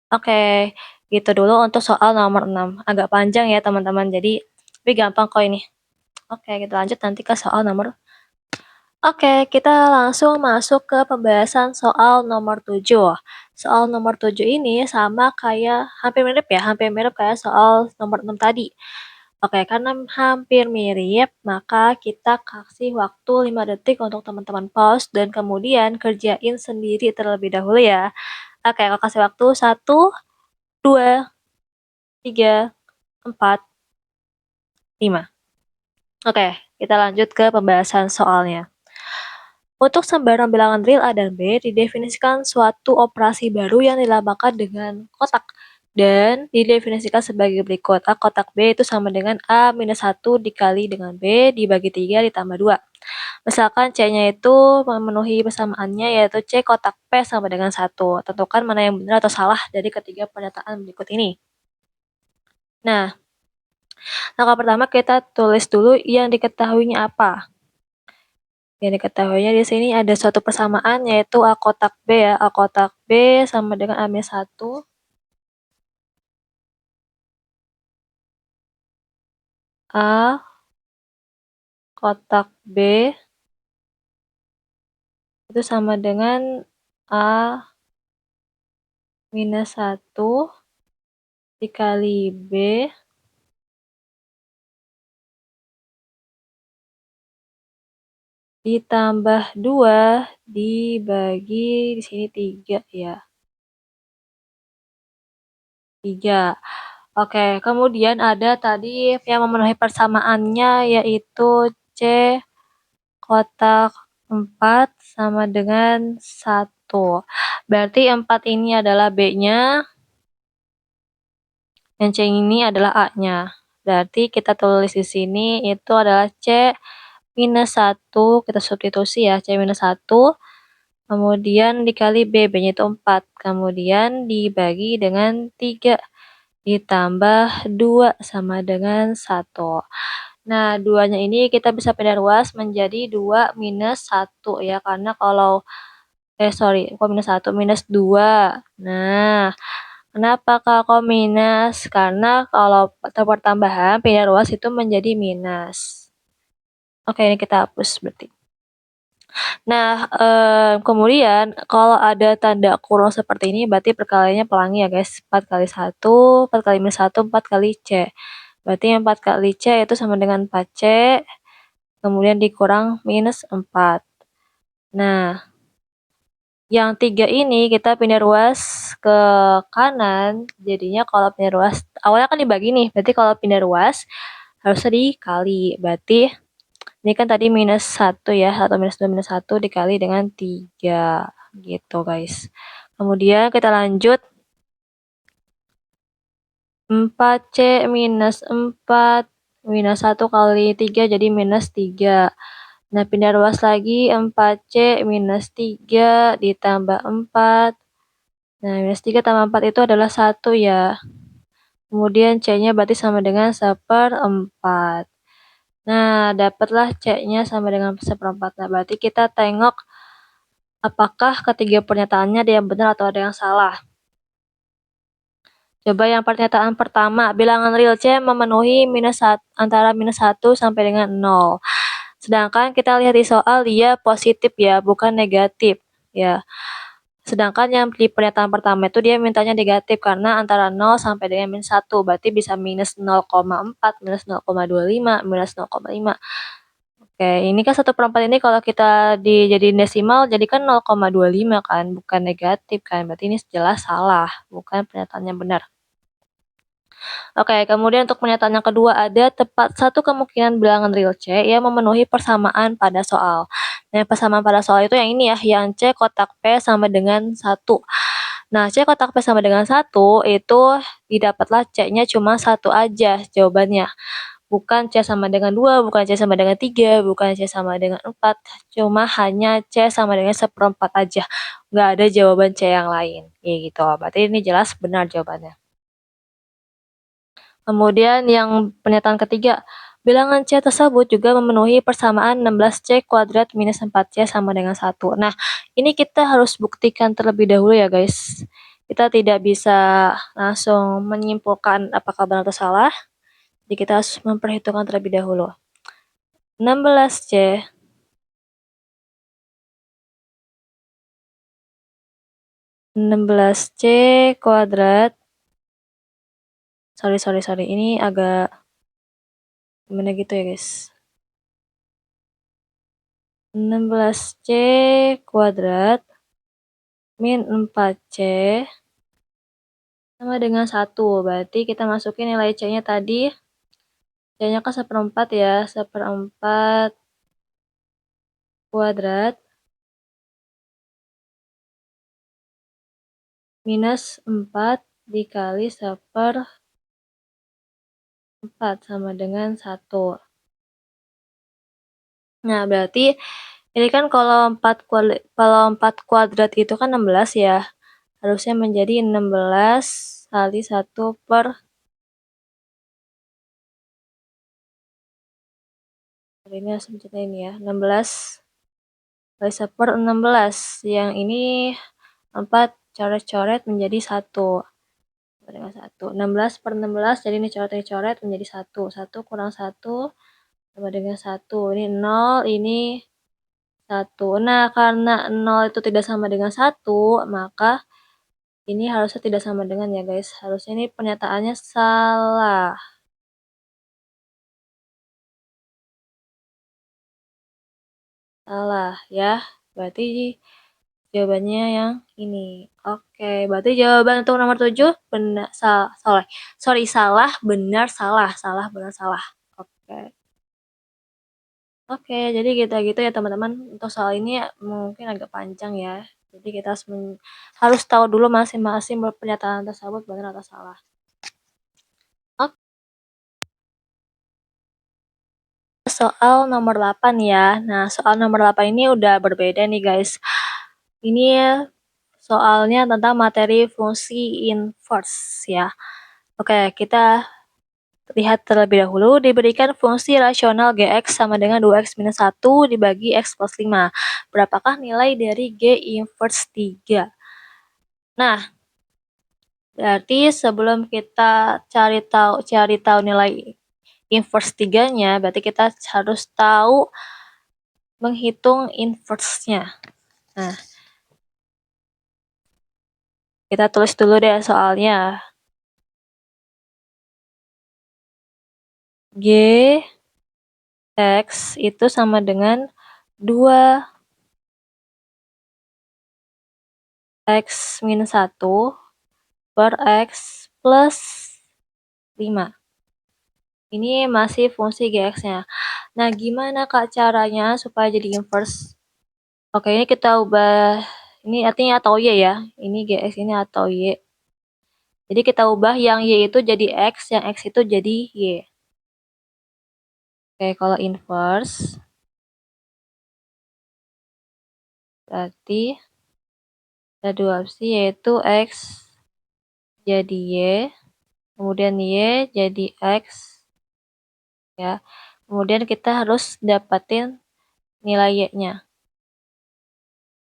[SPEAKER 1] Oke, gitu dulu untuk soal nomor 6. Agak panjang ya, teman-teman. Tapi gampang kok ini. Oke, kita lanjut nanti ke soal nomor. Oke, kita langsung masuk ke pembahasan soal nomor 7. Soal nomor 7 ini sama kayak, hampir mirip kayak soal nomor 6 tadi. Oke, karena hampir mirip, maka kita kasih waktu 5 detik untuk teman-teman pause dan kemudian kerjain sendiri terlebih dahulu ya. Oke, aku kasih waktu 1, 2, 3, 4, 5. Oke, kita lanjut ke pembahasan soalnya. Untuk sembarang bilangan real A dan B didefinisikan suatu operasi baru yang dilambangkan dengan kotak dan didefinisikan sebagai berikut. A kotak B itu sama dengan A minus 1 dikali dengan B dibagi 3 ditambah 2. Misalkan C-nya itu memenuhi persamaannya yaitu C kotak P sama dengan 1. Tentukan mana yang benar atau salah dari ketiga pernyataan berikut ini. Nah, langkah pertama kita tulis dulu yang diketahuinya apa. Yang diketahuinya di sini ada suatu persamaan yaitu A kotak B ya. A kotak B sama dengan A minus 1 A kotak B itu sama dengan A minus 1 dikali B ditambah 2 dibagi di sini 3 ya. 3. Oke, kemudian ada tadi yang memenuhi persamaannya yaitu C kotak 4 sama dengan 1. Berarti 4 ini adalah B-nya, dan C ini adalah A-nya. Berarti kita tulis di sini itu adalah C minus 1, kita substitusi ya, C minus 1, kemudian dikali B, B-nya itu 4, kemudian dibagi dengan 3, ditambah 2 sama dengan 1. Nah, 2-nya ini kita bisa pindah ruas menjadi 2 minus 1 ya, karena kalau, kok minus 1, minus 2. Nah, kenapa kok minus? Karena kalau pertambahan pindah ruas itu menjadi minus. Oke, ini kita hapus berarti. Nah, kemudian kalau ada tanda kurung seperti ini berarti perkaliannya pelangi ya guys. 4 kali 1, 4 kali minus 1, 4 kali C. Berarti 4 kali C itu sama dengan 4C, kemudian dikurang minus 4. Nah, yang 3 ini kita pindah ruas ke kanan, jadinya kalau pindah ruas, awalnya kan dibagi nih, berarti kalau pindah ruas harusnya dikali. Berarti ini kan tadi minus 1 ya, 1 minus 2 minus 1 dikali dengan 3, gitu guys. Kemudian kita lanjut, 4C minus 4, minus 1 kali 3 jadi minus 3. Nah, pindah ruas lagi, 4C minus 3 ditambah 4. Nah, minus 3 tambah 4 itu adalah 1 ya. Kemudian C-nya berarti sama dengan 1/4. Nah, dapatlah C-nya sama dengan 1/4. Nah, berarti kita tengok apakah ketiga pernyataannya ada yang benar atau ada yang salah. Coba yang pernyataan pertama, bilangan real C memenuhi antara minus 1 sampai dengan 0. Sedangkan kita lihat di soal dia positif ya, bukan negatif ya. Sedangkan yang di pernyataan pertama itu dia mintanya negatif karena antara 0 sampai dengan minus 1. Berarti bisa minus 0,4, minus 0,25, minus 0,5. Oke, ini kan 1/4 ini kalau kita dijadiin desimal jadi kan 0,25 kan, bukan negatif kan. Berarti ini jelas salah, bukan pernyataannya benar. Oke, kemudian untuk pernyataan yang kedua ada tepat satu kemungkinan bilangan real C yang memenuhi persamaan pada soal. Nah, persamaan pada soal itu yang ini ya, yang C kotak P sama dengan 1. Nah, C kotak P sama dengan 1 itu didapatlah C-nya cuma 1 aja jawabannya. Bukan C sama dengan 2, bukan C sama dengan 3, bukan C sama dengan 4. Cuma hanya C sama dengan 1/4 aja. Nggak ada jawaban C yang lain. Kayak gitu. Berarti ini jelas benar jawabannya. Kemudian yang pernyataan ketiga, bilangan C tersebut juga memenuhi persamaan 16C kuadrat minus 4C sama dengan 1. Nah, ini kita harus buktikan terlebih dahulu ya guys. Kita tidak bisa langsung menyimpulkan apakah benar atau salah. Jadi kita harus memperhitungkan terlebih dahulu. 16C 16C kuadrat. Sorry. Ini agak gimana gitu ya guys. 16C kuadrat min 4C sama dengan 1. Berarti kita masukin nilai C-nya tadi. C-nya kan 1/4 ya. 1/4 kuadrat minus 4 dikali 1/4 sama dengan 1. Nah, berarti ini kan kalau 4 kuadrat itu kan 16 ya. Harusnya menjadi 16 kali 1 per ini harus mencatat ini ya. 16 kali 1/16. Yang ini 4 coret-coret menjadi 1. Dengan 1. 16/16 jadi ini coret menjadi 1. 1 kurang 1 sama dengan 1. Ini 0, ini 1. Nah, karena 0 itu tidak sama dengan 1, maka ini harusnya tidak sama dengan ya guys. Harusnya ini pernyataannya salah. Salah ya. Berarti jawabannya yang ini. Oke, berarti jawaban untuk nomor 7 benar salah, benar, salah, benar, salah. Oke. Oke, jadi gitu ya teman-teman. Untuk soal ini mungkin agak panjang ya. Jadi kita harus tahu dulu masing-masing pernyataan tersebut benar atau salah. Oke. Soal nomor 8 ya. Nah, soal nomor 8 ini udah berbeda nih guys. Ini soalnya tentang materi fungsi inverse ya. Oke, kita lihat terlebih dahulu. Diberikan fungsi rasional Gx sama dengan 2x minus 1 dibagi x plus 5. Berapakah nilai dari G inverse 3? Nah, berarti sebelum kita cari tahu nilai inverse 3-nya, berarti kita harus tahu menghitung inverse-nya. Nah, kita tulis dulu deh soalnya. G X itu sama dengan 2 X minus 1 per X plus 5. Ini masih fungsi GX-nya. Nah, gimana Kak caranya supaya jadi inverse? Oke, ini kita ubah, ini artinya atau Y ya. Ini GX ini atau Y. Jadi kita ubah yang Y itu jadi X, yang X itu jadi Y. Oke, kalau inverse, berarti ada dua opsi, yaitu X jadi Y, kemudian Y jadi X, ya. Kemudian kita harus dapatin nilai Y-nya.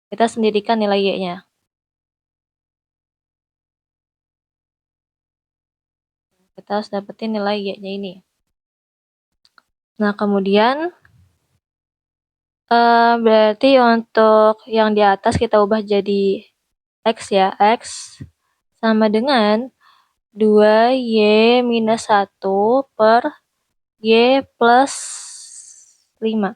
[SPEAKER 1] Kita sendirikan nilai Y-nya. Kita harus dapetin nilai Y-nya ini. Nah, kemudian berarti untuk yang di atas kita ubah jadi X ya. X sama dengan 2Y minus 1 per Y plus 5.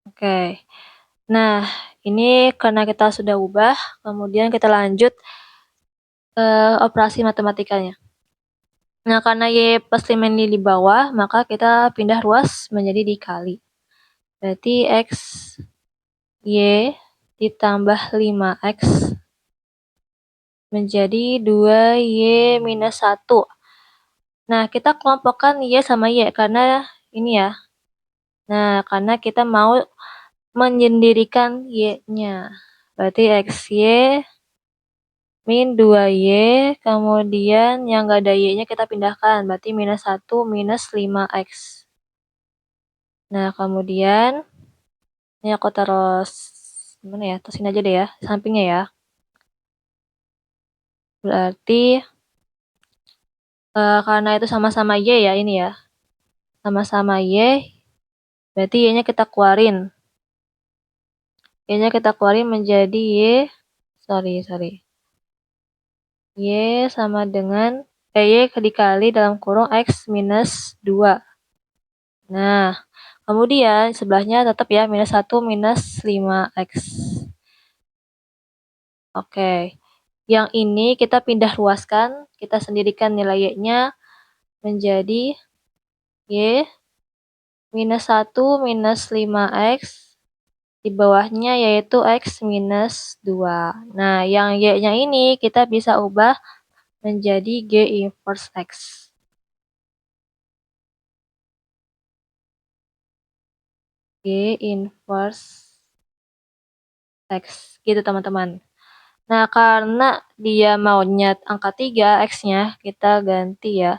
[SPEAKER 1] Oke. Nah, ini karena kita sudah ubah, kemudian kita lanjut operasi matematikanya. Nah, karena Y plus 5 ini di bawah, maka kita pindah ruas menjadi dikali. Berarti X, Y ditambah 5X menjadi 2Y minus 1. Nah, kita kelompokkan Y sama Y karena ini ya. Nah, karena kita mau menyendirikan Y-nya. Berarti XY min 2Y, kemudian yang nggak ada Y-nya kita pindahkan. Berarti minus 1 minus 5X. Nah, kemudian ini aku taruh mana ya? Taruh sini aja deh ya, sampingnya ya. Berarti karena itu sama-sama Y ya ini ya. Sama-sama Y, berarti Y-nya kita keluarin. Y-nya kita keluarin menjadi Y, sorry. Y sama dengan, Y dikali dalam kurung X minus 2. Nah, kemudian sebelahnya tetap ya, minus 1 minus 5X. Oke, yang ini kita pindah ruaskan, kita sendirikan nilai Y-nya menjadi Y minus 1 minus 5X, di bawahnya yaitu X minus 2. Nah, yang Y-nya ini kita bisa ubah menjadi G inverse X. G inverse X, gitu teman-teman. Nah, karena dia maunya angka 3, X-nya, kita ganti ya.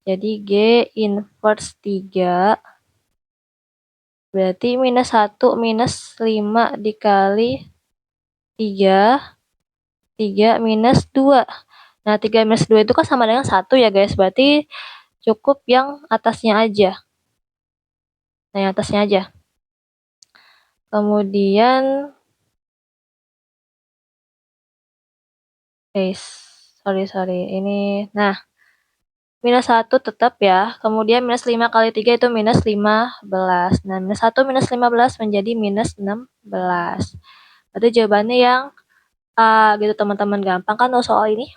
[SPEAKER 1] Jadi G inverse 3, berarti minus 1 minus 5 dikali 3, 3 minus 2. Nah, 3 minus 2 itu kan sama dengan 1 ya guys, berarti cukup yang atasnya aja. Nah, yang atasnya aja. Kemudian, guys, sorry, ini, nah, minus 1 tetap ya, kemudian minus 5 kali 3 itu minus 15. Nah, minus 1 minus 15 menjadi minus 16. Berarti jawabannya yang A gitu teman-teman, gampang kan soal ini?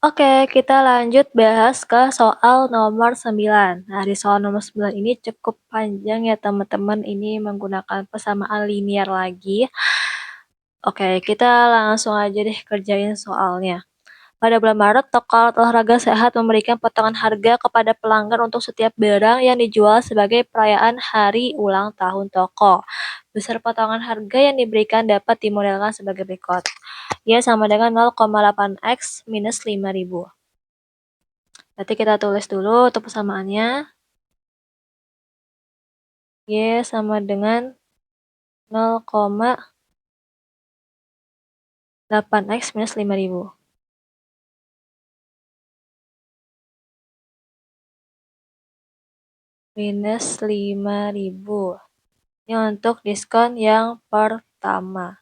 [SPEAKER 1] Oke, kita lanjut bahas ke soal nomor 9. Nah, di soal nomor 9 ini cukup panjang ya teman-teman, ini menggunakan persamaan linear lagi. Oke, kita langsung aja deh kerjain soalnya. Pada bulan Maret, toko alat olahraga sehat memberikan potongan harga kepada pelanggan untuk setiap barang yang dijual sebagai perayaan hari ulang tahun toko. Besar potongan harga yang diberikan dapat dimodelkan sebagai berikut. Y sama dengan 0,8X minus 5.000. Berarti kita tulis dulu untuk persamaannya. Y sama dengan 0,8X minus 5.000. minus 5.000. Ini untuk diskon yang pertama.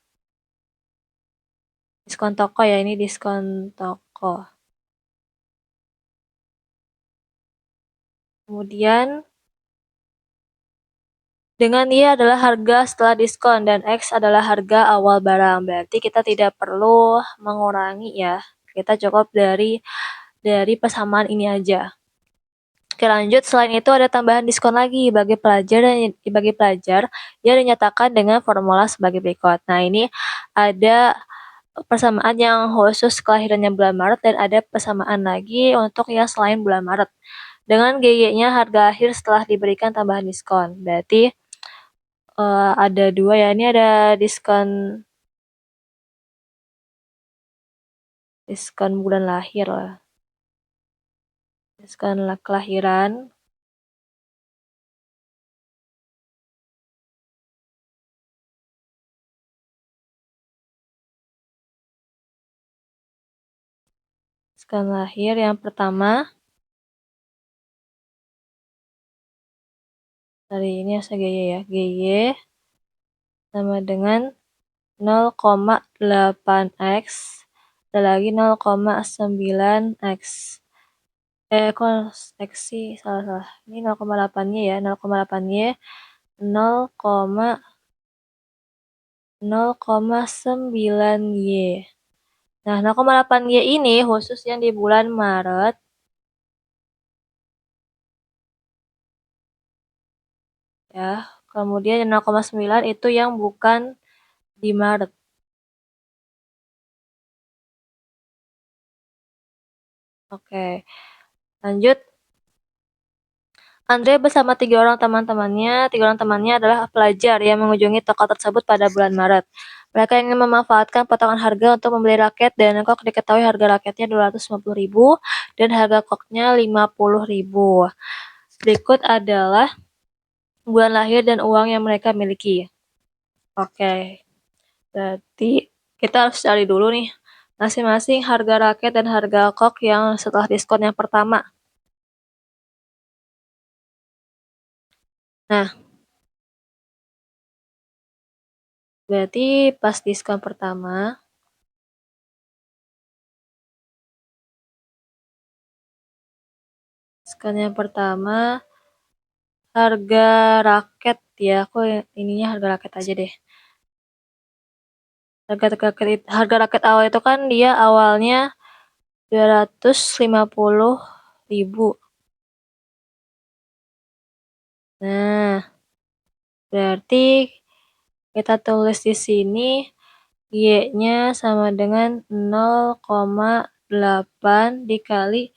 [SPEAKER 1] Diskon toko ya, ini diskon toko. Kemudian dengan Y adalah harga setelah diskon dan X adalah harga awal barang. Berarti kita tidak perlu mengurangi ya. Kita cukup dari persamaan ini aja. Oke, lanjut. Selain itu ada tambahan diskon lagi bagi pelajar yang dinyatakan dengan formula sebagai berikut. Nah, ini ada persamaan yang khusus kelahirannya bulan Maret dan ada persamaan lagi untuk yang selain bulan Maret. Dengan GY-nya harga akhir setelah diberikan tambahan diskon. Berarti ada dua ya. Ini ada diskon bulan lahir lah. Diskon kelahiran. Diskon lahir yang pertama. Dari ini asal GY ya. GY sama dengan 0,8x. Ada lagi 0,9x. Kok X sih? Salah. Ini 0,8Y ya. 0,8Y 0,9Y. Nah, 0,8Y ini khusus yang di bulan Maret. Ya, kemudian 0,9 itu yang bukan di Maret. Oke, lanjut. Andre bersama 3 orang temannya adalah pelajar yang mengunjungi toko tersebut pada bulan Maret. Mereka ingin memanfaatkan potongan harga untuk membeli raket dan kok. Diketahui harga raketnya 250.000 dan harga koknya 50.000. Berikut adalah bulan lahir dan uang yang mereka miliki. Oke, berarti kita harus cari dulu nih masing-masing harga raket dan harga kok yang setelah diskon yang pertama. Nah, berarti pas diskon pertama, diskon yang pertama harga raket ya, aku ininya harga raket aja deh. Harga raket awal itu kan dia awalnya 250.000. Nah, berarti kita tulis di sini Y-nya sama dengan 0,8 dikali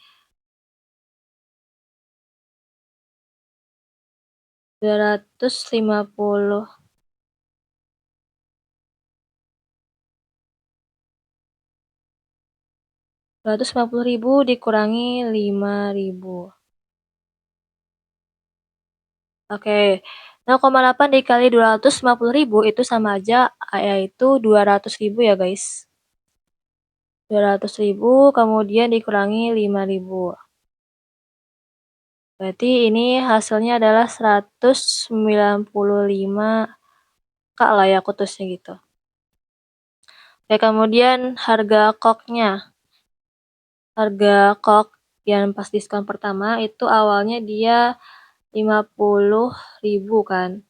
[SPEAKER 1] 250. 250.000 dikurangi 5.000. Oke, 0,8 dikali 250.000 itu sama aja, yaitu 200.000 ya guys. 200.000 kemudian dikurangi 5.000. Berarti ini hasilnya adalah 195K lah ya, aku tulisnya gitu. Oke, kemudian harga koknya. Harga kok yang pas diskon pertama itu awalnya dia 50.000 kan.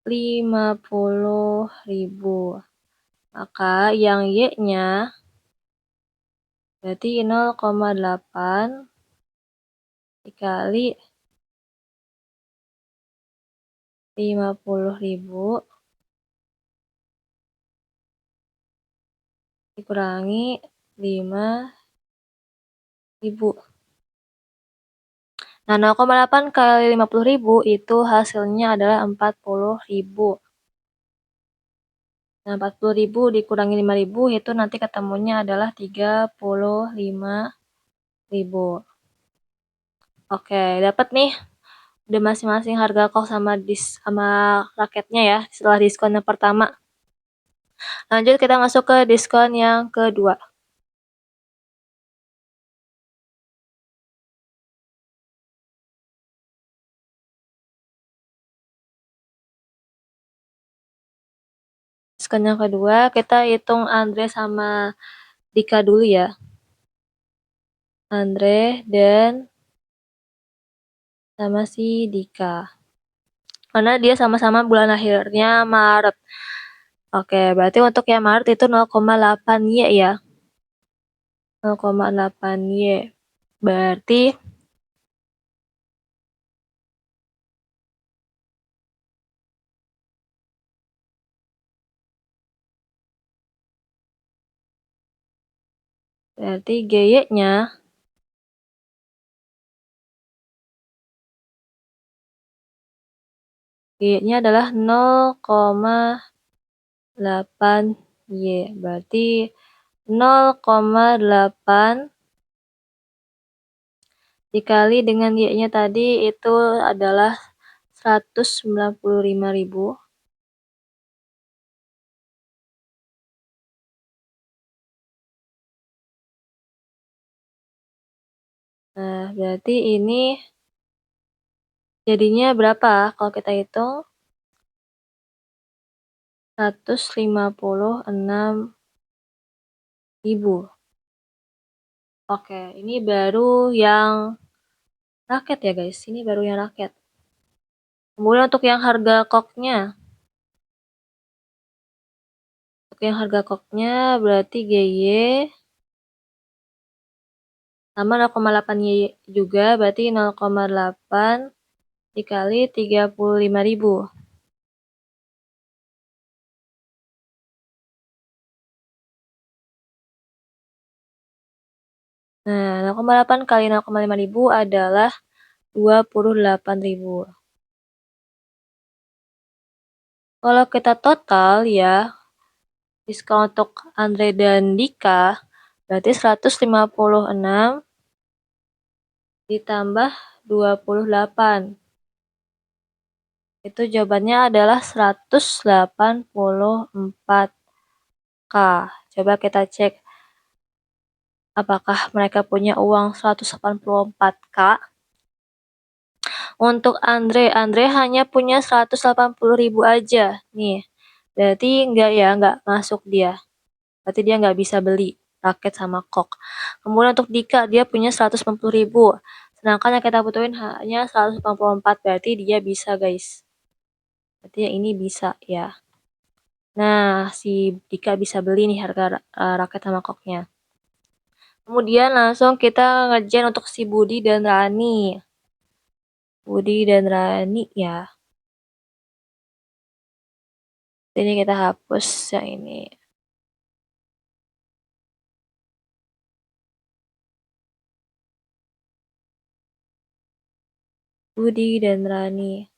[SPEAKER 1] 50.000. Maka yang Y-nya berarti 0,8 dikali 50.000 dikurangi 5.000. Nah, 0,8 kali 50.000 itu hasilnya adalah 40.000. Nah, 40.000 dikurangi 5.000 itu nanti ketemunya adalah 35.000. Oke, dapat nih. Udah masing-masing harga kok sama raketnya ya setelah diskon yang pertama. Lanjut kita masuk ke diskon yang kedua. diskon yang kedua kita hitung Andre sama Dika dulu ya. Andre dan sama si Dika. Karena dia sama-sama bulan akhirnya Maret. Oke, berarti untuk yang Maret itu 0,8 Y ya. 0,8 Y. Berarti GY-nya adalah 0,8 Y. Berarti 0,8 dikali dengan Y-nya tadi itu adalah 195.000. Nah, berarti ini jadinya berapa kalau kita hitung? 156.000. Oke, ini baru yang raket ya guys, ini baru yang raket. Kemudian untuk yang harga koknya. Untuk yang harga koknya berarti GY sama 0,8 Y juga, berarti 0,8 dikali 35.000. Nah, 0,8 kali 0,5 ribu adalah 28.000. Kalau kita total ya, diskon untuk Andre dan Dika berarti 156 ditambah 28. Itu jawabannya adalah 184K. Coba kita cek apakah mereka punya uang 184K. Untuk Andre hanya punya 180.000 aja nih. Berarti enggak masuk dia. Berarti dia nggak bisa beli raket sama kok. Kemudian untuk Dika dia punya 190.000. Sedangkan yang kita butuhin hanya 184, berarti dia bisa guys. Berarti yang ini bisa ya. Nah, si Dika bisa beli nih harga raket sama koknya. Kemudian langsung kita ngerjain untuk si Budi dan Rani. Budi dan Rani ya. Ini kita hapus yang ini. Budi dan Rani.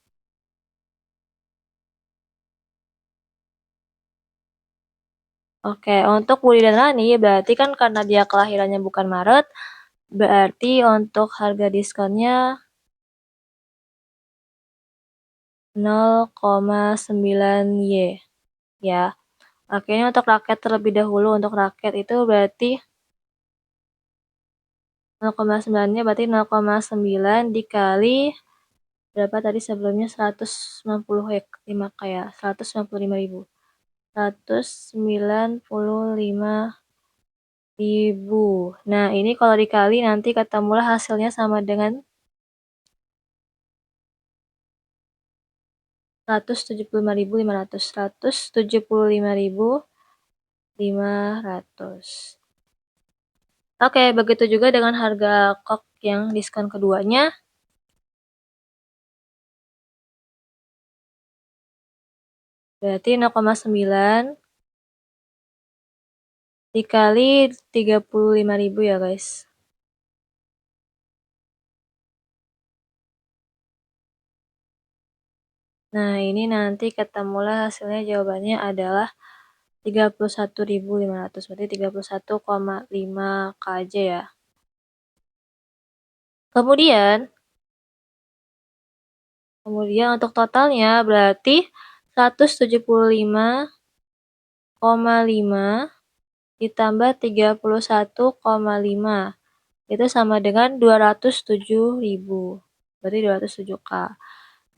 [SPEAKER 1] Oke, untuk Budi dan Rani berarti kan karena dia kelahirannya bukan Maret, berarti untuk harga diskonnya 0,9 Y ya. Akhirnya untuk raket terlebih dahulu, untuk raket itu berarti 0,9-nya berarti 0,9 dikali berapa tadi sebelumnya 195 kayak 195.000. 195.000. Nah, ini kalau dikali nanti ketemulah hasilnya sama dengan 175.500. 175.500. Oke, begitu juga dengan harga kok yang diskon keduanya. Berarti 0,9 dikali 35.000 ya guys. Nah, ini nanti ketemulah hasilnya jawabannya adalah 31.500. Berarti 31,5K aja ya. Kemudian untuk totalnya berarti 175,5 ditambah 31,5 itu sama dengan 207.000. Berarti 207K.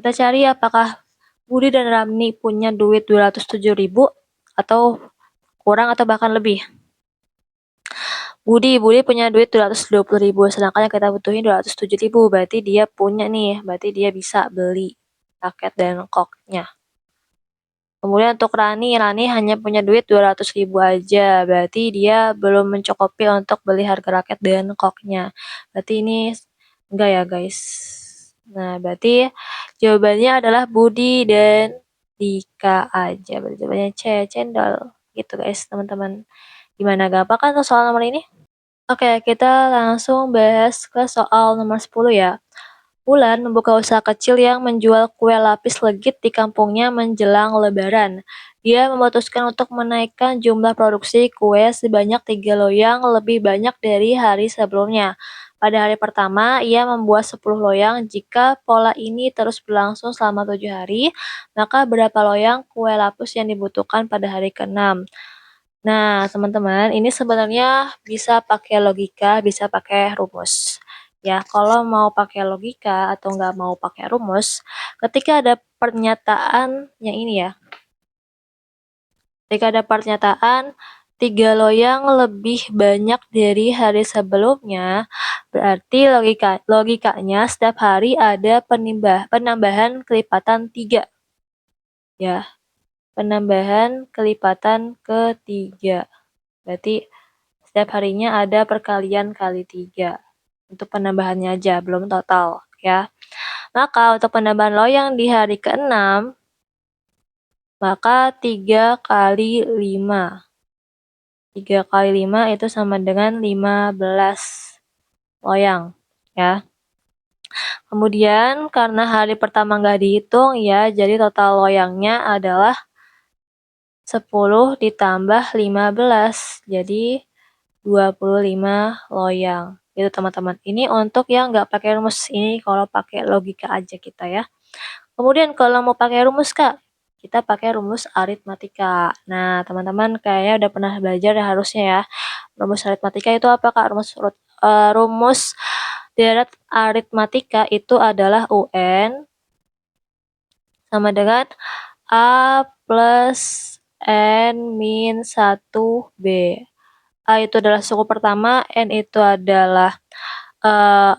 [SPEAKER 1] Kita cari apakah Budi dan Ramni punya duit 207.000 atau kurang atau bahkan lebih. Budi punya duit 220.000, sedangkan yang kita butuhin 207.000, berarti dia punya nih, berarti dia bisa beli raket dan koknya. Kemudian untuk Rani hanya punya duit 200.000 aja, berarti dia belum mencukupi untuk beli harga raket dan koknya. Berarti ini enggak ya guys. Nah, berarti jawabannya adalah Budi dan Dika aja. Berarti jawabannya C, cendol. Gitu guys, teman-teman. Gimana, gampang kan soal nomor ini? Oke, kita langsung bahas ke soal nomor 10 ya. Wulan membuka usaha kecil yang menjual kue lapis legit di kampungnya menjelang Lebaran. Dia memutuskan untuk menaikkan jumlah produksi kue sebanyak 3 loyang lebih banyak dari hari sebelumnya. Pada hari pertama, ia membuat 10 loyang. Jika pola ini terus berlangsung selama 7 hari, maka berapa loyang kue lapis yang dibutuhkan pada hari ke-6? Nah, teman-teman, ini sebenarnya bisa pakai logika, bisa pakai rumus. Ya, kalau mau pakai logika atau nggak mau pakai rumus, ketika ada pernyataan yang ini ya, ketika ada pernyataan 3 loyang lebih banyak dari hari sebelumnya, berarti logikanya setiap hari ada penambahan kelipatan 3. Ya, penambahan kelipatan ketiga. Berarti setiap harinya ada perkalian kali 3. Untuk penambahannya aja, belum total ya. Maka untuk penambahan loyang di hari ke-6, maka 3 kali 5. 3 kali 5 itu sama dengan 15 loyang ya. Kemudian karena hari pertama nggak dihitung ya, jadi total loyangnya adalah 10 ditambah 15, jadi 25 loyang. Itu teman-teman. Ini untuk yang nggak pakai rumus, ini kalau pakai logika aja kita ya. Kemudian kalau mau pakai rumus Kak, kita pakai rumus aritmatika. Nah, teman-teman kayaknya udah pernah belajar ya harusnya ya. Rumus aritmatika itu apa Kak? Rumus deret aritmatika itu adalah UN sama dengan A plus N min 1B. A itu adalah suku pertama, N itu adalah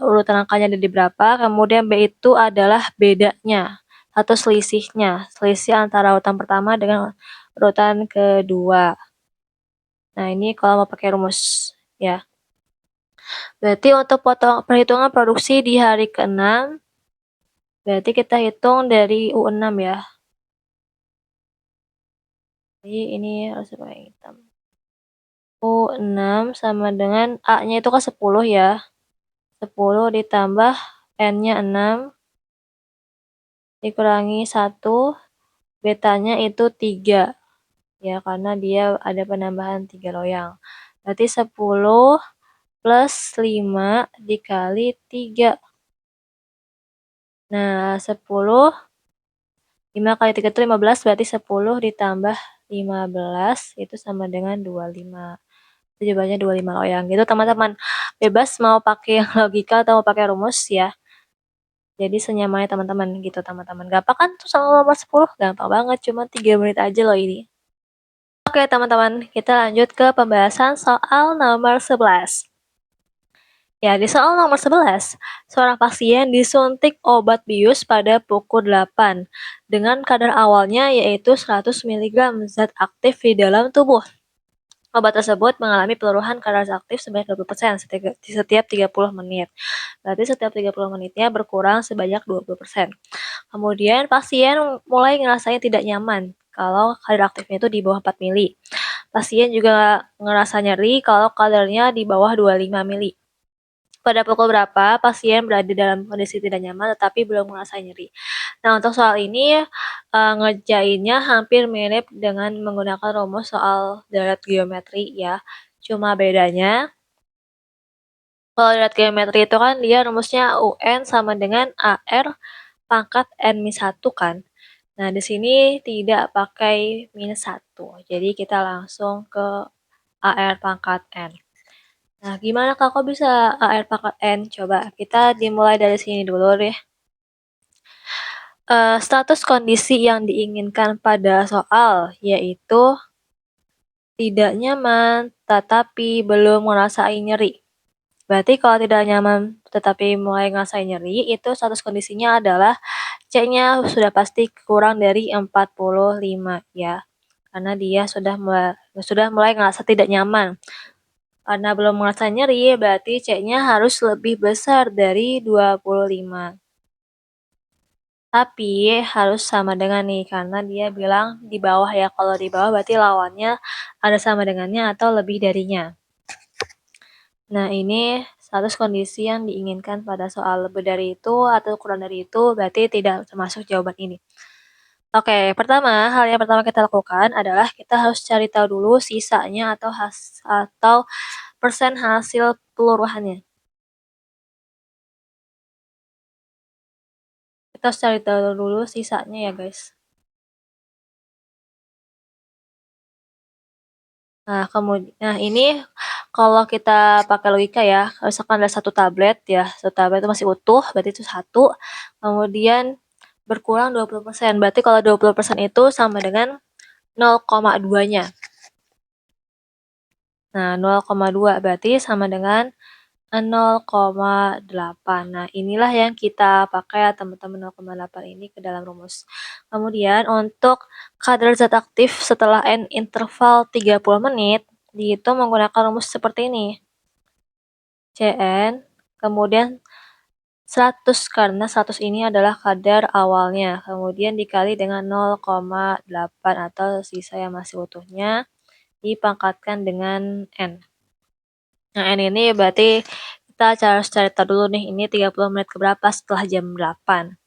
[SPEAKER 1] urutan angkanya ada di berapa, kemudian B itu adalah bedanya atau selisihnya, selisih antara urutan pertama dengan urutan kedua. Nah, ini kalau mau pakai rumus ya. Berarti untuk perhitungan produksi di hari ke-6, berarti kita hitung dari U6 ya. Jadi ini harus pakai hitam. U6 sama dengan A-nya itu kan 10 ya. 10 ditambah N-nya 6 dikurangi 1, betanya itu 3. Ya, karena dia ada penambahan 3 loyang. Berarti 10 plus 5 dikali 3. Nah, 10, 5 kali 3 itu 15, berarti 10 ditambah 15 itu sama dengan 25. Itu jawabannya 25 loyang. Gitu teman-teman. Bebas mau pakai logika atau mau pakai rumus ya. Jadi senyamannya teman-teman gitu teman-teman. Gampang kan tuh soal nomor 10? Gampang banget, cuma 3 menit aja loh ini. Oke teman-teman, kita lanjut ke pembahasan soal nomor 11. Ya, di soal nomor 11, seorang pasien disuntik obat bius pada pukul 8 dengan kadar awalnya yaitu 100 mg zat aktif di dalam tubuh. Obat tersebut mengalami peluruhan kadar aktif sebanyak 20% setiap 30 menit. Berarti setiap 30 menitnya berkurang sebanyak 20%. Kemudian pasien mulai ngerasain tidak nyaman kalau kadar aktifnya itu di bawah 4 mili. Pasien juga ngerasa nyeri kalau kadarnya di bawah 25 mili. Pada pukul berapa pasien berada dalam kondisi tidak nyaman tetapi belum merasa nyeri. Nah, untuk soal ini ngerjainnya hampir mirip dengan menggunakan rumus soal deret geometri ya. Cuma bedanya kalau deret geometri itu kan dia rumusnya UN sama dengan AR pangkat N-1 kan. Nah, di sini tidak pakai minus 1. Jadi kita langsung ke AR pangkat N. Nah, gimana Kak, kok bisa AR pangkat N? Coba kita dimulai dari sini dulu deh. Status kondisi yang diinginkan pada soal yaitu tidak nyaman tetapi belum ngerasain nyeri. Berarti kalau tidak nyaman tetapi mulai ngerasain nyeri, itu status kondisinya adalah C-nya sudah pasti kurang dari 45 ya. Karena dia sudah mulai ngerasa tidak nyaman. Karena belum merasa nyeri, berarti C-nya harus lebih besar dari 25. Tapi harus sama dengan nih, karena dia bilang di bawah ya. Kalau di bawah berarti lawannya ada sama dengannya atau lebih darinya. Nah, ini status kondisi yang diinginkan pada soal lebih dari itu atau kurang dari itu, berarti tidak termasuk jawaban ini. Oke, hal yang pertama kita lakukan adalah kita harus cari tahu dulu sisanya atau persen hasil peluruhannya. Kita harus cari tahu dulu sisanya ya, guys. Nah, ini kalau kita pakai logika ya, misalkan ada satu tablet ya, satu tablet itu masih utuh, berarti itu 1, kemudian berkurang 20%. Berarti kalau 20% itu sama dengan 0,2-nya. Nah, 0,2 berarti sama dengan 0,8. Nah, inilah yang kita pakai ya teman-teman, 0,8 ini ke dalam rumus. Kemudian untuk kadar zat aktif setelah N interval 30 menit, dihitung menggunakan rumus seperti ini. Cn, kemudian 100 karena 100 ini adalah kadar awalnya, kemudian dikali dengan 0,8 atau sisa yang masih utuhnya, dipangkatkan dengan N. Nah, N ini berarti kita harus cari tahu dulu nih, ini 30 menit keberapa setelah jam 8.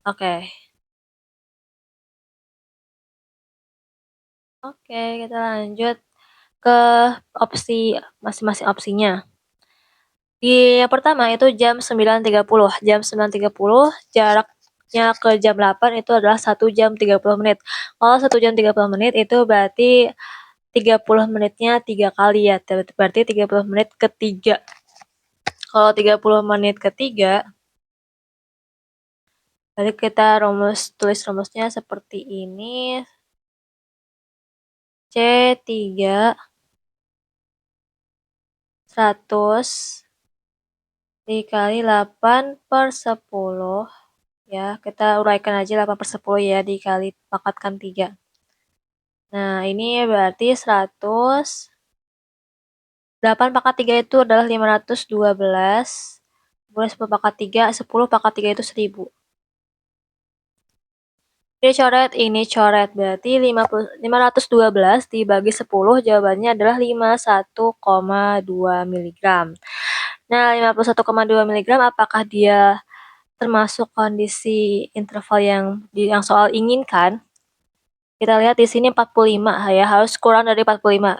[SPEAKER 1] Oke. Oke, kita lanjut ke opsi masing-masing opsinya. Yang pertama itu jam 9.30. Jam 9.30 jaraknya ke jam 8 itu adalah 1 jam 30 menit. Kalau 1 jam 30 menit itu berarti 30 menitnya 3 kali ya. Berarti 30 menit ketiga. Kalau 30 menit ketiga, berarti kita tulis rumusnya seperti ini. C3 100 dikali 8/10 ya, kita uraikan aja 8/10 ya, dikali pangkatkan 3. Nah, ini berarti 100, 8 pangkat 3 itu adalah 512, kemudian 10 pangkat 3, 10 pangkat 3 itu 1000. Ini coret, berarti 512 dibagi 10, jawabannya adalah 51,2 mg. Nah, 51,2 mg apakah dia termasuk kondisi interval yang soal inginkan? Kita lihat di sini 45 ya, harus kurang dari 45.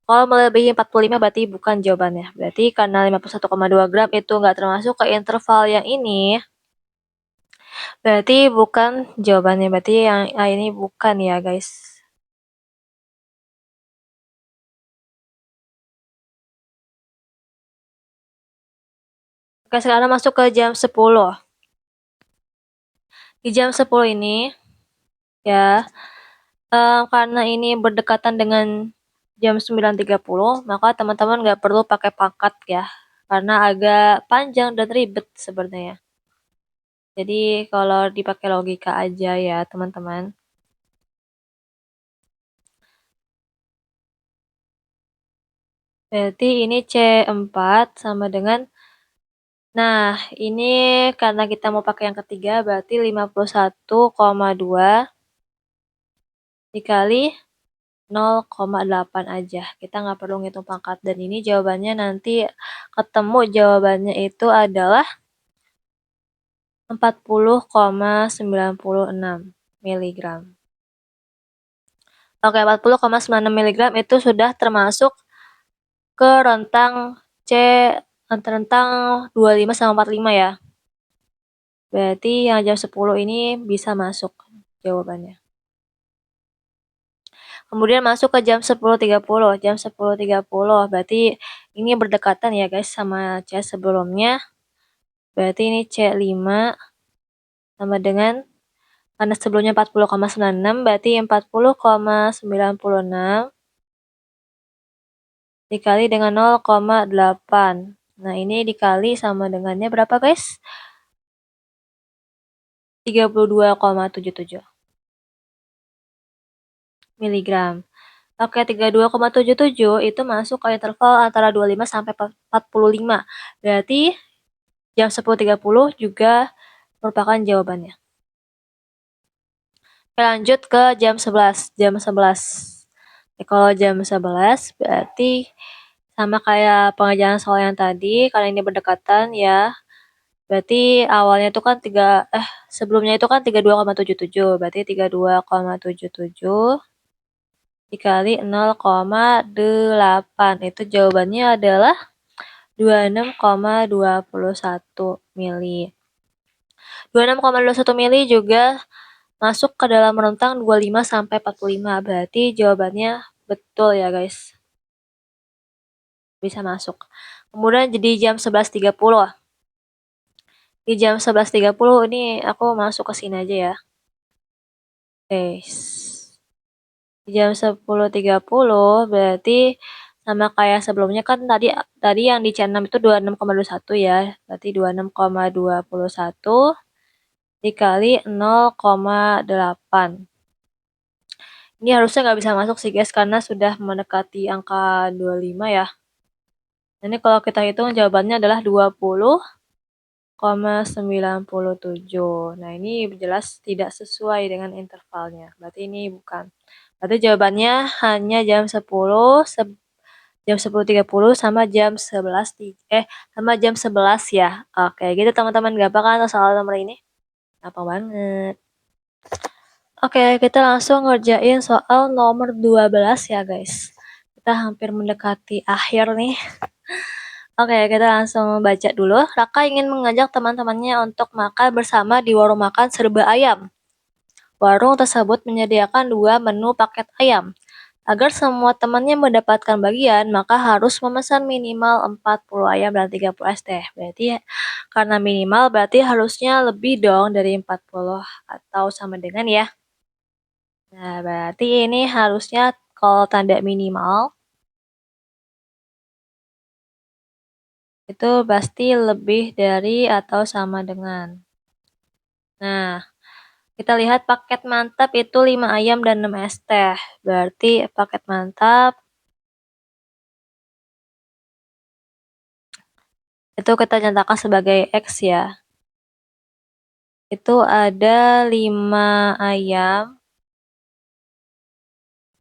[SPEAKER 1] Kalau melebihi 45 berarti bukan jawabannya. Berarti karena 51,2 gram itu nggak termasuk ke interval yang ini, berarti bukan jawabannya. Berarti yang ini bukan ya, guys. Oke, sekarang masuk ke jam 10. Di jam 10 ini, ya, karena ini berdekatan dengan jam 9.30, maka teman-teman nggak perlu pakai pangkat ya, karena agak panjang dan ribet sebenarnya. Jadi kalau dipakai logika aja ya teman-teman. Berarti ini C4 sama dengan, nah ini karena kita mau pakai yang ketiga, berarti 51,2 dikali 0,8 aja. Kita nggak perlu ngitung pangkat. Dan ini jawabannya nanti ketemu jawabannya itu adalah 40,96 mg. Oke, 40,96 mg itu sudah termasuk ke rentang rentang 25 sama 45 ya. Berarti yang jam 10 ini bisa masuk jawabannya. Kemudian masuk ke jam 10.30. Jam 10.30 berarti ini berdekatan ya guys sama C sebelumnya. Berarti ini C5 sama dengan, karena sebelumnya 40,96 berarti 40,96 dikali dengan 0,8. Nah, ini dikali sama dengannya berapa, guys? 32,77 miligram. Oke, 32,77 itu masuk ke interval antara 25 sampai 45. Berarti jam 10.30 juga merupakan jawabannya. Oke, lanjut ke jam 11. Jam 11. Kalau jam 11 berarti sama kayak pengerjaan soal yang tadi, karena ini berdekatan ya. Berarti awalnya itu kan sebelumnya itu kan 32,77. Berarti 32,77 dikali 0,8. Itu jawabannya adalah 26,21 mili. 26,21 mili juga masuk ke dalam rentang 25 sampai 45. Berarti jawabannya betul ya, guys. Bisa masuk. Kemudian jadi jam 11.30. Di jam 11.30 ini aku masuk ke sini aja ya. Oke. Di jam 10.30 berarti sama kayak sebelumnya kan tadi yang di C6 itu 26,21 ya. Berarti 26,21 dikali 0,8. Ini harusnya nggak bisa masuk sih, guys, karena sudah mendekati angka 25 ya. Ini kalau kita hitung jawabannya adalah 20,97. Nah, ini jelas tidak sesuai dengan intervalnya. Berarti ini bukan. Berarti jawabannya hanya jam 10.30 sama jam 11 ya. Oke, gitu teman-teman, gampang kan soal nomor ini? Gampang banget. Oke, kita langsung ngerjain soal nomor 12 ya, guys. Kita hampir mendekati akhir nih. Oke, kita langsung baca dulu. Raka ingin mengajak teman-temannya untuk makan bersama di warung makan Serba Ayam. Warung tersebut menyediakan 2 menu paket ayam. Agar semua temannya mendapatkan bagian, maka harus memesan minimal 40 ayam dan 30 es teh. Berarti karena minimal berarti harusnya lebih dong dari 40 atau sama dengan ya. Nah, berarti ini harusnya kalau tanda minimal itu pasti lebih dari atau sama dengan. Nah, kita lihat paket mantap itu 5 ayam dan 6 es teh. Berarti paket mantap itu kita nyatakan sebagai X ya. Itu ada 5 ayam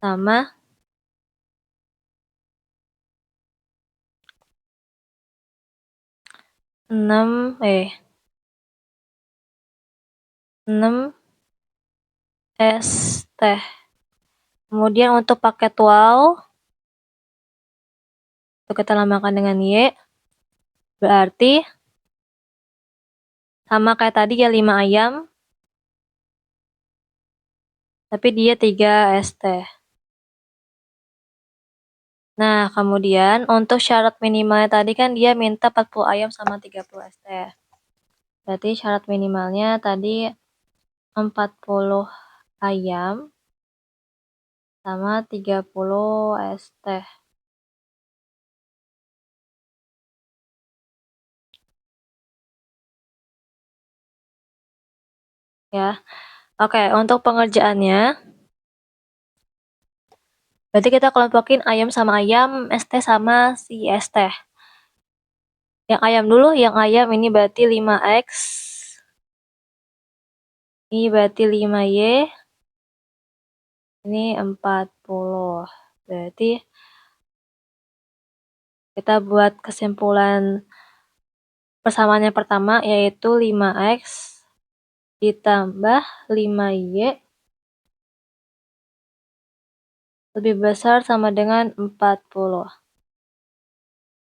[SPEAKER 1] sama 6 es teh. Kemudian untuk paket wow itu kita lambangkan dengan Y. Berarti sama kayak tadi ya, 5 ayam tapi dia 3 es teh. Nah, kemudian untuk syarat minimalnya tadi kan dia minta 40 ayam sama 30 es teh. Berarti syarat minimalnya tadi 40 ayam sama 30 es teh. Ya. Oke, untuk pengerjaannya berarti kita kelompokin ayam sama ayam, es teh sama si es teh. Yang ayam dulu, yang ayam ini berarti 5X. Ini berarti 5Y. Ini 40. Berarti kita buat kesimpulan persamaan yang pertama yaitu 5X ditambah 5Y lebih besar sama dengan 40.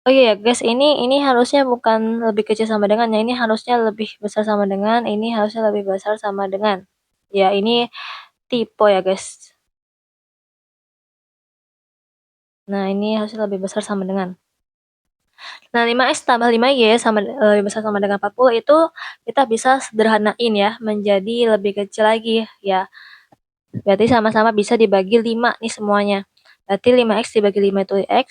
[SPEAKER 1] Oh iya ya, guys, ini harusnya bukan lebih kecil sama dengan ya, ini harusnya lebih besar sama dengan, ini harusnya lebih besar sama dengan. Ya, ini tipe ya, guys. Nah, ini harusnya lebih besar sama dengan. Nah, 5X tambah 5Y sama lebih besar sama dengan 40 itu kita bisa sederhanain ya, menjadi lebih kecil lagi ya. Berarti sama-sama bisa dibagi 5 nih semuanya. Berarti 5X dibagi 5 itu X,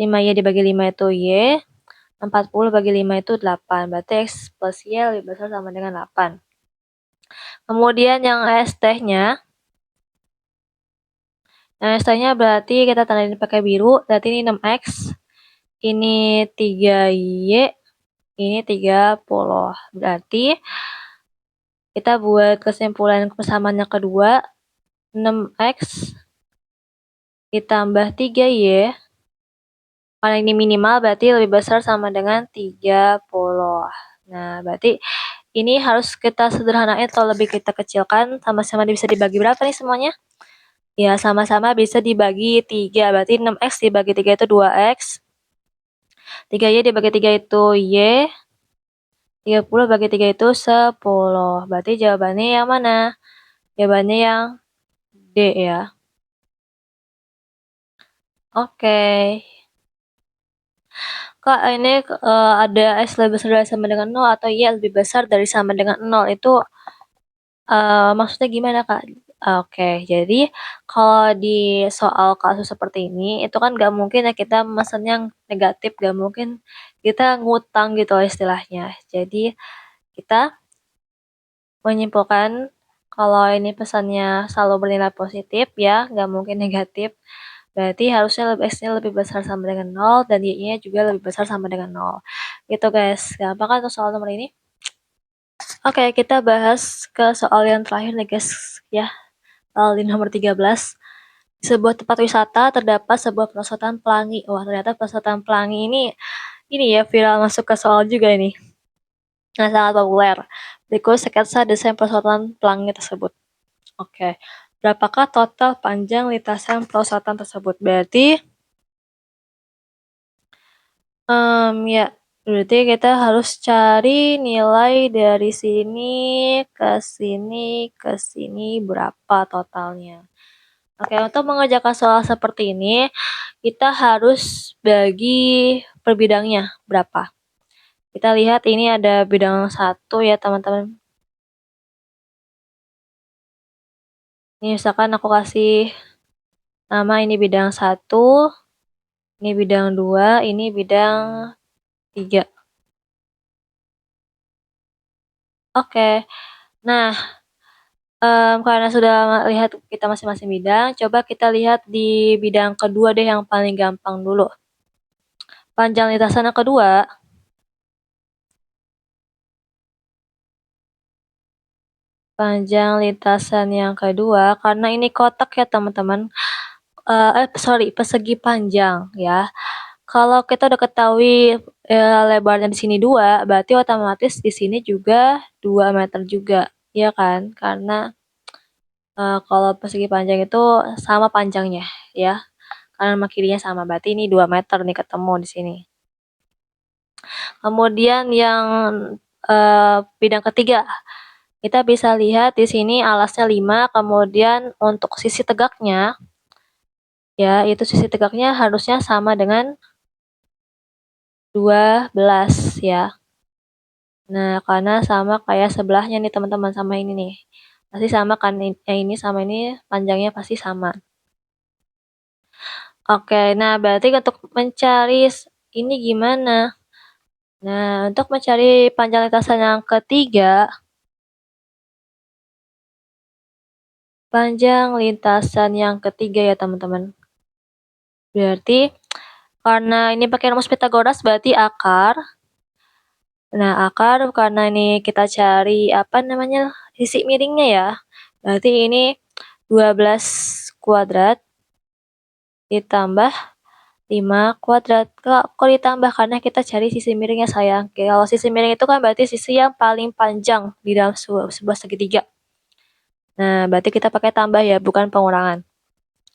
[SPEAKER 1] 5Y dibagi 5 itu Y, 40 bagi 5 itu 8, berarti X plus Y lebih besar sama dengan 8. Kemudian yang ST-nya, berarti kita tandain pakai biru, berarti ini 6X, ini 3Y, ini 30. Berarti kita buat kesimpulan persamaan yang kedua, 6X ditambah 3Y, karena ini minimal berarti lebih besar sama dengan 30. Nah, berarti ini harus kita sederhanain atau lebih kita kecilkan, sama-sama bisa dibagi berapa nih semuanya? Ya, sama-sama bisa dibagi 3, berarti 6X dibagi 3 itu 2X, 3Y dibagi 3 itu Y, 30 bagi 3 itu 10. Berarti jawabannya yang mana? Jawabannya yang D ya. Oke. Kak, ini ada X lebih besar dari sama dengan 0 atau Y lebih besar dari sama dengan 0. Itu maksudnya gimana, Kak? Oke, jadi kalau di soal kasus seperti ini, itu kan gak mungkin ya kita mesen yang negatif, gak mungkin kita ngutang gitu istilahnya. Jadi kita menyimpulkan kalau ini pesannya selalu bernilai positif ya, gak mungkin negatif. Berarti harusnya X-nya lebih besar sama dengan 0 dan Y-nya juga lebih besar sama dengan 0. Gitu guys, gampang kan untuk soal nomor ini? Oke, kita bahas ke soal yang terakhir nih guys ya. Soal di nomor 13. Di sebuah tempat wisata terdapat sebuah perosotan pelangi. Wah, ternyata perosotan pelangi ini ya viral masuk ke soal juga ini. Nah, sangat populer. Berikut sketsa desain perosotan pelangi tersebut. Oke. Berapakah total panjang lintasan perosotan tersebut? Berarti ya, berarti kita harus cari nilai dari sini ke sini ke sini berapa totalnya. Oke, untuk mengerjakan soal seperti ini, kita harus bagi per bidangnya berapa. Kita lihat ini ada bidang 1 ya teman-teman. Ini misalkan aku kasih nama ini bidang 1, ini bidang 2, ini bidang 3. Oke, nah karena sudah lihat kita masing-masing bidang, coba kita lihat di bidang kedua deh yang paling gampang dulu. Panjang lintasan yang kedua, karena ini kotak ya teman-teman, persegi panjang ya. Kalau kita udah ketahui lebarnya di sini 2, berarti otomatis di sini juga 2 meter juga, ya kan? Karena kalau persegi panjang itu sama panjangnya ya, kanan sama kirinya sama, berarti ini 2 meter nih ketemu di sini. Kemudian yang bidang ketiga, kita bisa lihat di sini alasnya 5, kemudian untuk sisi tegaknya, ya itu sisi tegaknya harusnya sama dengan 12 ya. Nah, karena sama kayak sebelahnya nih teman-teman, sama ini nih. Pasti sama kan, ini sama ini panjangnya pasti sama. Oke, nah berarti untuk mencari ini gimana? Nah, untuk mencari panjang lintasan yang ketiga, ya teman-teman. Berarti karena ini pakai rumus Pitagoras berarti akar. Nah, akar karena ini kita cari apa namanya? Sisi miringnya ya. Berarti ini 12 kuadrat ditambah 5 kuadrat. Kok ditambah? Karena kita cari sisi miringnya sayang. Kalau sisi miring itu kan berarti sisi yang paling panjang di dalam sebuah segitiga. Nah, berarti kita pakai tambah ya, bukan pengurangan.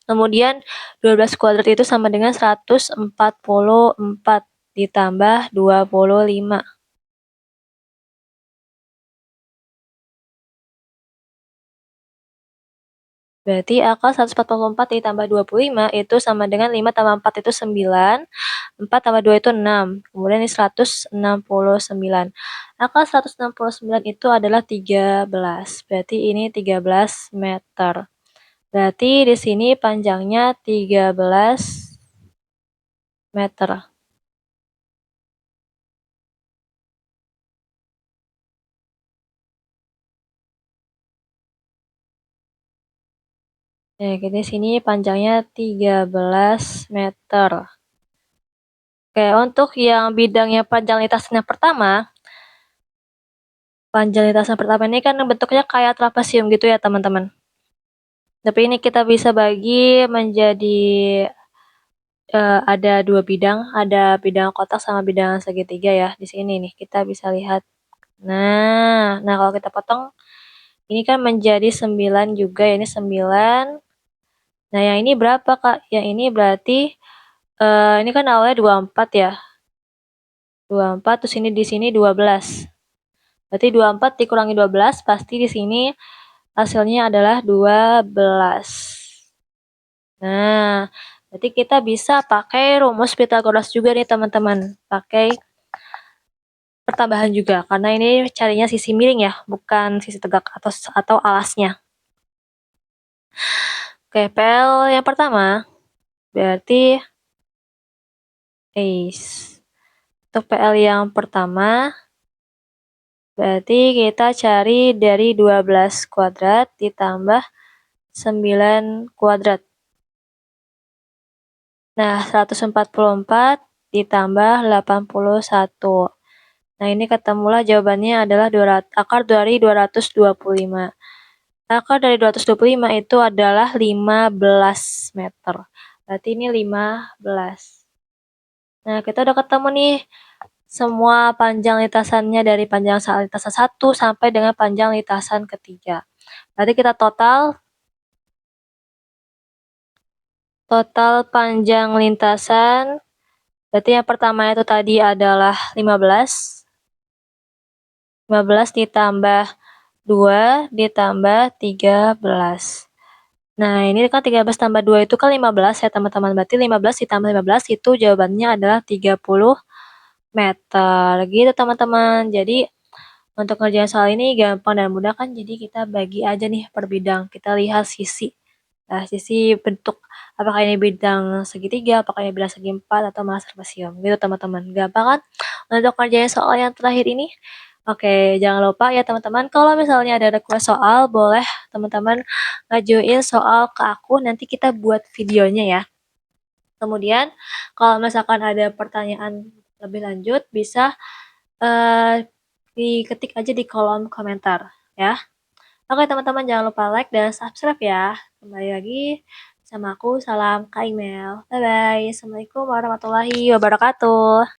[SPEAKER 1] Kemudian 12 kuadrat itu sama dengan 144 ditambah 25. Berarti akar 144 ditambah 25 itu sama dengan 5 tambah 4 itu 9, 4 tambah 2 itu 6, kemudian ini 169. Akar 169 itu adalah 13, berarti ini 13 meter. Berarti di sini panjangnya 13 meter. Nah, di sini panjangnya 13 meter. Oke, untuk yang bidangnya panjang lintasan yang pertama, panjang lintasan pertama ini kan bentuknya kayak trapesium gitu ya teman-teman. Tapi ini kita bisa bagi menjadi ada dua bidang, ada bidang kotak sama bidang segitiga ya. Di sini nih kita bisa lihat. Nah kalau kita potong, ini kan menjadi 9 juga ya, ini 9. Nah yang ini berapa Kak? Yang ini berarti ini kan awalnya 24 ya. 24 terus ini di sini 12. Berarti 24 dikurangi 12 pasti di sini hasilnya adalah 12. Nah, berarti kita bisa pakai rumus Pythagoras juga nih teman-teman. Pakai pertambahan juga karena ini carinya sisi miring ya, bukan sisi tegak atau alasnya. Oke, PL yang pertama berarti untuk PL yang pertama berarti kita cari dari 12 kuadrat ditambah 9 kuadrat. Nah, 144 ditambah 81. Nah, ini ketemulah jawabannya adalah akar dari 225. Akar dari 225 itu adalah 15 meter. Berarti ini 15. Nah, kita udah ketemu nih semua panjang lintasannya dari panjang lintasan 1 sampai dengan panjang lintasan ketiga. Berarti kita total panjang lintasan. Berarti yang pertama itu tadi adalah 15. 15 ditambah 2 ditambah 13. Nah, ini kan 13 tambah 2 itu kan 15 ya teman-teman. Berarti 15 ditambah 15 itu jawabannya adalah 30 meter. Gitu teman-teman. Jadi untuk ngerjain soal ini gampang dan mudah kan. Jadi kita bagi aja nih per bidang. Kita lihat sisi. Nah, sisi bentuk. Apakah ini bidang segitiga, apakah ini bidang segi empat, atau malah trapesium. Gitu teman-teman. Gampang kan? Untuk ngerjain soal yang terakhir ini. Oke, jangan lupa ya teman-teman, kalau misalnya ada request soal, boleh teman-teman ngajuin soal ke aku, nanti kita buat videonya ya. Kemudian, kalau misalkan ada pertanyaan lebih lanjut, bisa diketik aja di kolom komentar ya. Oke teman-teman, jangan lupa like dan subscribe ya. Kembali lagi sama aku, salam Kak Email. Bye-bye. Assalamualaikum warahmatullahi wabarakatuh.